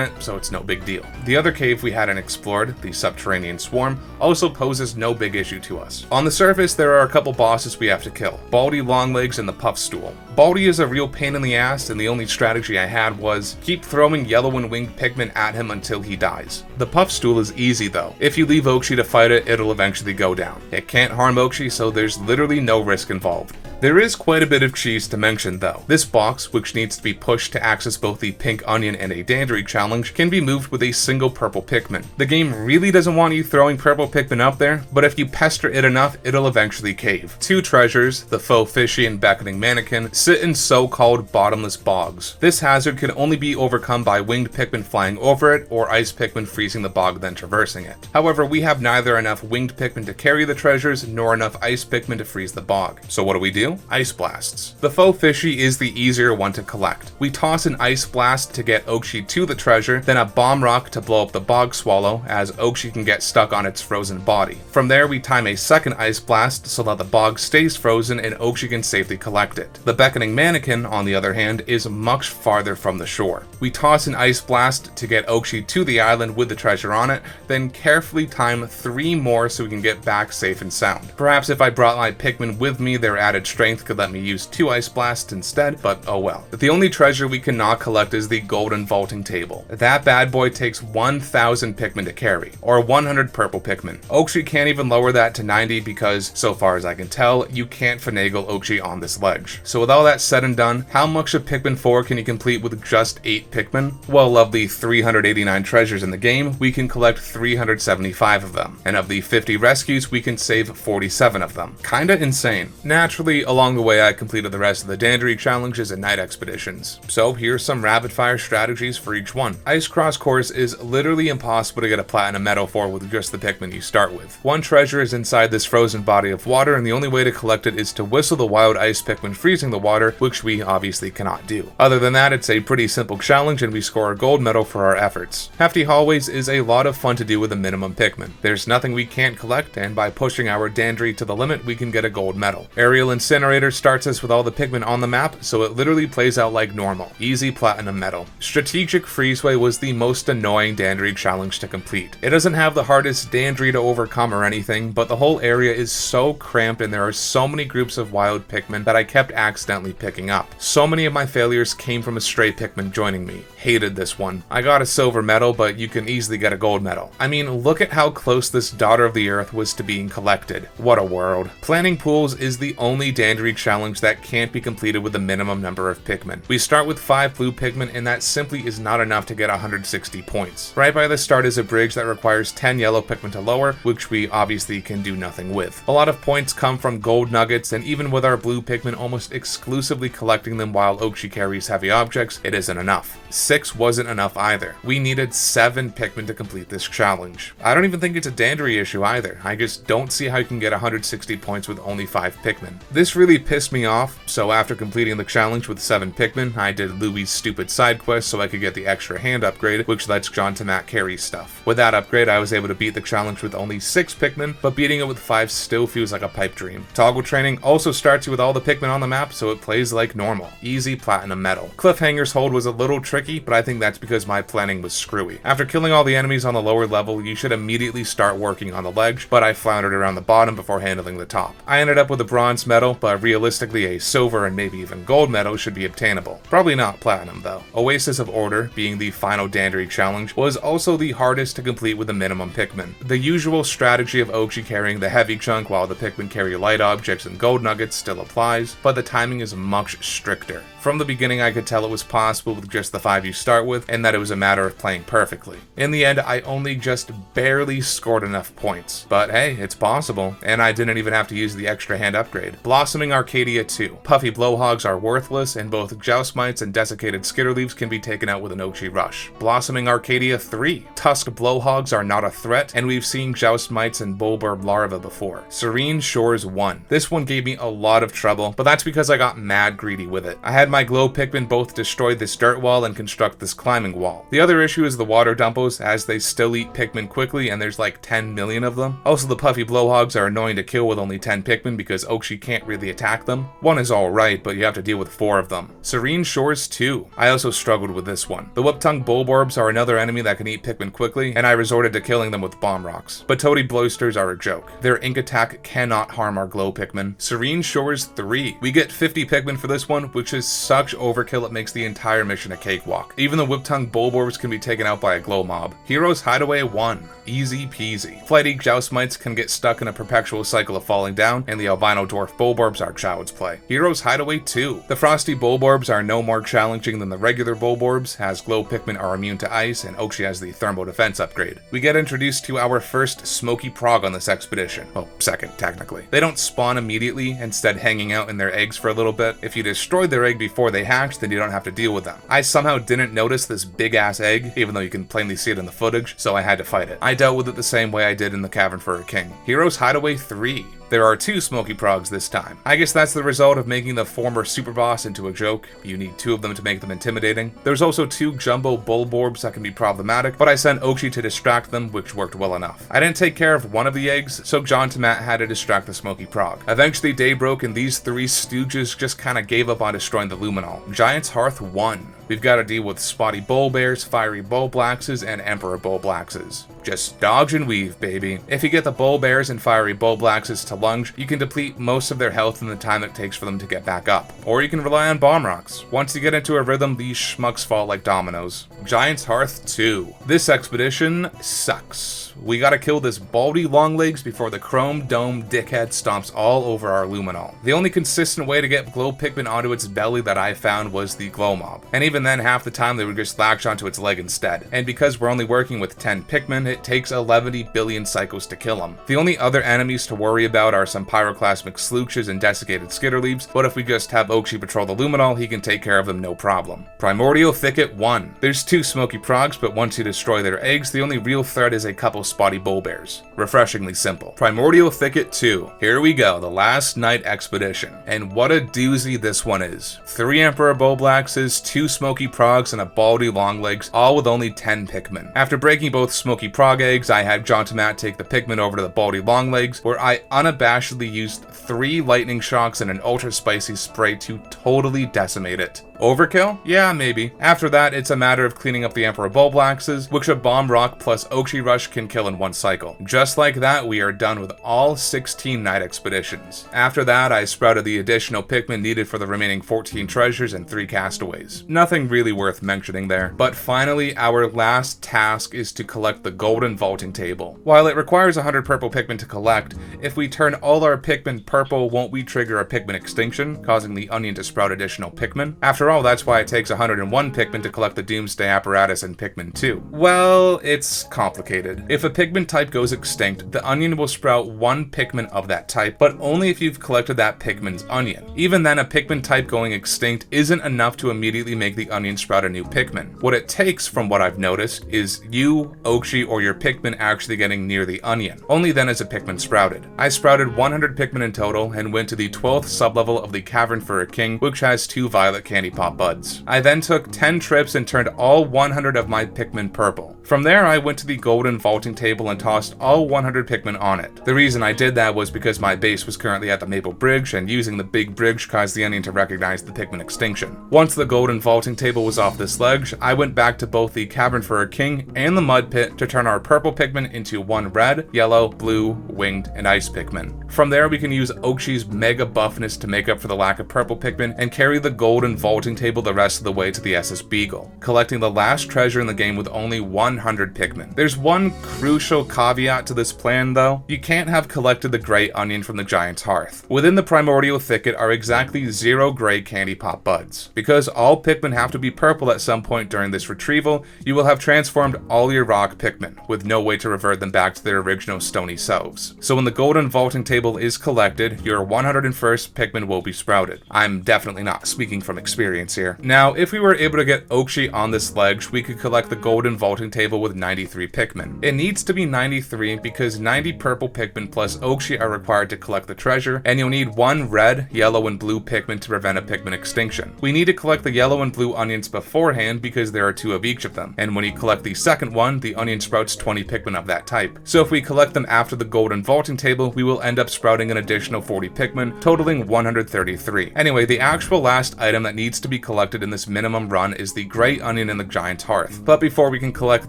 it, so it's no big deal. The other cave we hadn't explored, the Subterranean Swarm, also poses no big issue to us. On the surface, there are a couple bosses we have to kill, Baldy, Longlegs, and the Puff Stool. Baldy is a real pain in the ass, and the only strategy I had was keep throwing yellow and winged Pikmin at him until he dies. The Puff Stool is easy though. If you leave Oakshi to fight it, it'll eventually go down. It can't harm Oakshi, so there's literally no risk involved. There is quite a bit of cheese to mention though. This box, which needs to be pushed to access both the pink onion and a Dandori challenge, can be moved with a single purple Pikmin. The game really doesn't want you throwing purple Pikmin up there, but if you pester it enough, it'll eventually cave. 2 treasures, the faux fishy and beckoning mannequin, sit in so-called bottomless bogs. This hazard can only be overcome by winged Pikmin flying over it or ice Pikmin freezing the bog then traversing it. However, we have neither enough winged Pikmin to carry the treasures nor enough ice Pikmin to freeze the bog. So what do? Ice blasts. The faux fishy is the easier one to collect. We toss an ice blast to get Oakshi to the treasure, then a bomb rock to blow up the bog swallow as Oakshi can get stuck on its frozen body. From there we time a second ice blast so that the bog stays frozen and Oakshi can safely collect it. The beckoning mannequin, on the other hand, is much farther from the shore. We toss an ice blast to get Oakshi to the island with the treasure on it, then carefully time 3 more so we can get back safe and sound. Perhaps if I brought my Pikmin with me, their added strength could let me use 2 ice blasts instead, but oh well. The only treasure we cannot collect is the golden vaulting table. That bad boy takes 1,000 Pikmin to carry, or 100 purple Pikmin. Oakshi can't even lower that to 90 because, so far as I can tell, you can't finagle Oakshi on this ledge. So with all that said and done, how much of Pikmin 4 can you complete with just 8 Pikmin? Well, of the 389 treasures in the game, we can collect 375 of them, and of the 50 rescues, we can save 47 of them. Kinda insane. Naturally, along the way I completed the rest of the Dandori challenges and night expeditions. So here's some rapid fire strategies for each one. Ice Cross Course is literally impossible to get a platinum medal for with just the Pikmin you start with. 1 treasure is inside this frozen body of water, and the only way to collect it is to whistle the wild ice Pikmin freezing the water, which we obviously cannot do. Other than that, it's a pretty simple challenge and we score a gold medal for our efforts. Hefty Hallways is a lot of fun to do with a minimum Pikmin. There's nothing we can't collect, and by pushing our Dandori to the limit, we can get a gold medal. Aerial Insanity generator starts us with all the Pikmin on the map, so it literally plays out like normal. Easy platinum medal. Strategic Freezeway was the most annoying Dandori challenge to complete. It doesn't have the hardest Dandori to overcome or anything, but the whole area is so cramped and there are so many groups of wild Pikmin that I kept accidentally picking up. So many of my failures came from a stray Pikmin joining me. Hated this one. I got a silver medal, but you can easily get a gold medal. I mean, look at how close this Daughter of the Earth was to being collected. What a world. Planting pools is the only Dandori challenge that can't be completed with the minimum number of Pikmin. We start with 5 blue Pikmin and that simply is not enough to get 160 points. Right by the start is a bridge that requires 10 yellow Pikmin to lower, which we obviously can do nothing with. A lot of points come from gold nuggets, and even with our blue Pikmin almost exclusively collecting them while Oakshi carries heavy objects, it isn't enough. 6 wasn't enough either. We needed 7 Pikmin to complete this challenge. I don't even think it's a Dandori issue either. I just don't see how you can get 160 points with only 5 Pikmin. This really pissed me off, so after completing the challenge with 7 Pikmin, I did Louie's stupid side quest so I could get the extra hand upgrade, which lets John Tomat carry stuff. With that upgrade, I was able to beat the challenge with only 6 Pikmin, but beating it with 5 still feels like a pipe dream. Toggle training also starts you with all the Pikmin on the map, so it plays like normal. Easy platinum medal. Cliffhanger's hold was a little tricky, but I think that's because my planning was screwy. After killing all the enemies on the lower level, you should immediately start working on the ledge, but I floundered around the bottom before handling the top. I ended up with a bronze medal, but realistically a silver and maybe even gold medal should be obtainable. Probably not platinum though. Oasis of Order, being the final Dandori challenge, was also the hardest to complete with the minimum Pikmin. The usual strategy of Oakshi carrying the heavy chunk while the Pikmin carry light objects and gold nuggets still applies, but the timing is much stricter. From the beginning I could tell it was possible with just the 5 you start with, and that it was a matter of playing perfectly. In the end, I only just barely scored enough points. But hey, it's possible, and I didn't even have to use the extra hand upgrade. Blossoming Arcadia 2. Puffy Blowhogs are worthless, and both Joust Mites and Desiccated Skitterleaves can be taken out with an Oakshi Rush. Blossoming Arcadia 3. Tusked Blowhogs are not a threat, and we've seen Joust Mites and Bulburb Larva before. Serene Shores 1. This one gave me a lot of trouble, but that's because I got mad greedy with it. I had my glow Pikmin both destroy this dirt wall and construct this climbing wall. The other issue is the water dumpos, as they still eat Pikmin quickly and there's like 10 million of them. Also, the puffy blowhogs are annoying to kill with only 10 Pikmin because Oakshi can't really attack them. One is alright, but you have to deal with 4 of them. Serene Shores 2. I also struggled with this one. The Whip-Tongue Bulborbs are another enemy that can eat Pikmin quickly, and I resorted to killing them with bomb rocks. But Toady Bloisters are a joke. Their ink attack cannot harm our glow Pikmin. Serene Shores 3. We get 50 Pikmin for this one, which is such overkill it makes the entire mission a cakewalk. Even the Whip-Tongue Bulborbs can be taken out by a glow mob. Heroes Hideaway 1. Easy peasy. Flighty Joust Mites can get stuck in a perpetual cycle of falling down, and the albino dwarf Bulborbs are child's play. Heroes Hideaway 2. The frosty Bulborbs are no more challenging than the regular Bulborbs, as glow Pikmin are immune to ice, and Oakshi has the thermal defense upgrade. We get introduced to our first smoky prog on this expedition. Well, second, technically. They don't spawn immediately, instead hanging out in their eggs for a little bit. If you destroyed their egg before they hatch, then you don't have to deal with them. I somehow didn't notice this big ass egg, even though you can plainly see it in the footage, so I had to fight it. I dealt with it the same way I did in the Cavern for a King. Heroes Hideaway 3. There are 2 smoky progs this time. I guess that's the result of making the former super boss into a joke. You need 2 of them to make them intimidating. There's also 2 jumbo Bulborbs that can be problematic, but I sent Oakshi to distract them, which worked well enough. I didn't take care of one of the eggs, so John Tomat had to distract the smoky prog. Eventually day broke and these 3 stooges just kinda gave up on destroying the Luminol. Giant's Hearth 1. We've got to deal with spotty Bulbears, fiery Bulblaxes, and Emperor Bulblaxes. Just dodge and weave, baby. If you get the Bulbears and fiery Bulblaxes to lunge, you can deplete most of their health in the time it takes for them to get back up. Or you can rely on bomb rocks. Once you get into a rhythm, these schmucks fall like dominoes. Giant's Hearth 2. This expedition sucks. We gotta kill this baldy longlegs before the chrome dome dickhead stomps all over our Luminol. The only consistent way to get glow Pikmin onto its belly that I found was the glow mob. And even then, half the time they would just latch onto its leg instead. And because we're only working with 10 Pikmin, it takes 11 billion cycles to kill them. The only other enemies to worry about are some pyroclasmic slooches and desiccated skitterleaves, but if we just have Oakshi patrol the Luminol, he can take care of them no problem. Primordial Thicket 1. There's 2 smoky progs, but once you destroy their eggs, the only real threat is a couple spotty Bulbears. Refreshingly simple. Primordial Thicket 2. Here we go, the last night expedition. And what a doozy this one is. 3 Emperor Bulblaxes, 2 smoky Smoky Progs, and a Baldy Longlegs, all with only 10 Pikmin. After breaking both Smoky Prog eggs, I had John Tomat take the Pikmin over to the Baldy Longlegs, where I unabashedly used 3 lightning shocks and an ultra spicy spray to totally decimate it. Overkill? Yeah, maybe. After that, it's a matter of cleaning up the Emperor Bulblaxes, which a Bomb Rock plus Oakshi Rush can kill in one cycle. Just like that, we are done with all 16 night expeditions. After that, I sprouted the additional Pikmin needed for the remaining 14 treasures and 3 castaways. Nothing really worth mentioning there. But finally, our last task is to collect the golden vaulting table. While it requires 100 purple Pikmin to collect, if we turn all our Pikmin purple, won't we trigger a Pikmin extinction, causing the onion to sprout additional Pikmin? After all, that's why it takes 101 Pikmin to collect the Doomsday Apparatus in Pikmin 2. Well, it's complicated. If a Pikmin type goes extinct, the onion will sprout 1 Pikmin of that type, but only if you've collected that Pikmin's onion. Even then, a Pikmin type going extinct isn't enough to immediately make the onion sprout a new Pikmin. What it takes, from what I've noticed, is you, Oakshi, or your Pikmin actually getting near the onion. Only then is a Pikmin sprouted. I sprouted 100 Pikmin in total and went to the 12th sublevel of the Cavern for a King, which has 2 violet candy pop buds. I then took 10 trips and turned all 100 of my Pikmin purple. From there, I went to the golden vaulting table and tossed all 100 Pikmin on it. The reason I did that was because my base was currently at the Maple Bridge, and using the big bridge caused the onion to recognize the Pikmin extinction. Once the golden vaulting table was off this ledge, I went back to both the Cavern for a King and the Mud Pit to turn our purple Pikmin into 1 red, yellow, blue, winged, and ice Pikmin. From there, we can use Oakshi's mega buffness to make up for the lack of purple Pikmin and carry the golden vaulting table the rest of the way to the SS Beagle, collecting the last treasure in the game with only 100 Pikmin. There's one crucial caveat to this plan though. You can't have collected the gray onion from the Giant's Hearth. Within the Primordial Thicket are exactly 0 gray candy pop buds. Because all Pikmin have to be purple at some point during this retrieval, you will have transformed all your rock Pikmin, with no way to revert them back to their original stony selves. So when the golden vaulting table is collected, your 101st Pikmin will be sprouted. I'm definitely not speaking from experience here. Now, if we were able to get Oakshi on this ledge, we could collect the golden vaulting table with 93 Pikmin. It needs to be 93 because 90 purple Pikmin plus Oakshi are required to collect the treasure, and you'll need 1 red, yellow, and blue Pikmin to prevent a Pikmin extinction. We need to collect the yellow and blue onions beforehand because there are 2 of each of them, and when you collect the second one, the onion sprouts 20 Pikmin of that type. So if we collect them after the golden vaulting table, we will end up sprouting an additional 40 Pikmin, totaling 133. Anyway, the actual last item that needs to be collected in this minimum run is the gray onion in the Giant's Hearth. But before we can collect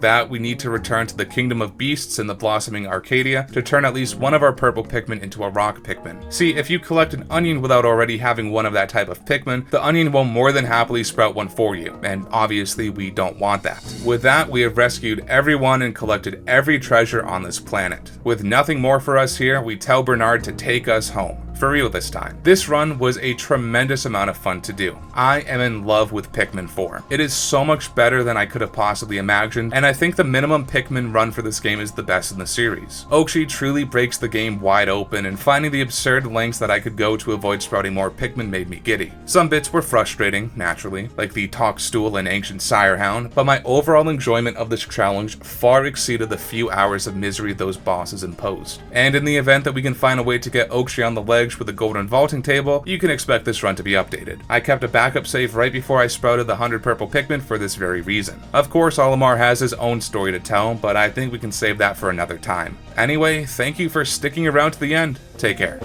that, we need to return to the Kingdom of Beasts in the blossoming Arcadia to turn at least 1 of our purple Pikmin into a rock Pikmin. See, if you collect an onion without already having 1 of that type of Pikmin, the onion will more than happily sprout 1 for you, and obviously we don't want that. With that, we have rescued everyone and collected every treasure on this planet. With nothing more for us here, we tell Bernard to take us home. For real this time. This run was a tremendous amount of fun to do. I am in love with Pikmin 4. It is so much better than I could have possibly imagined, and I think the minimum Pikmin run for this game is the best in the series. Oakshi truly breaks the game wide open, and finding the absurd lengths that I could go to avoid sprouting more Pikmin made me giddy. Some bits were frustrating, naturally, like the Toxstool and Ancient Sirehound, but my overall enjoyment of this challenge far exceeded the few hours of misery those bosses imposed. And in the event that we can find a way to get Oakshi on the ledge with the golden vaulting table, you can expect this run to be updated. I kept a backup save right before I sprouted the 100 purple Pikmin for this very reason. Of course, Olimar has his own story to tell, but I think we can save that for another time. Anyway, thank you for sticking around to the end. Take care.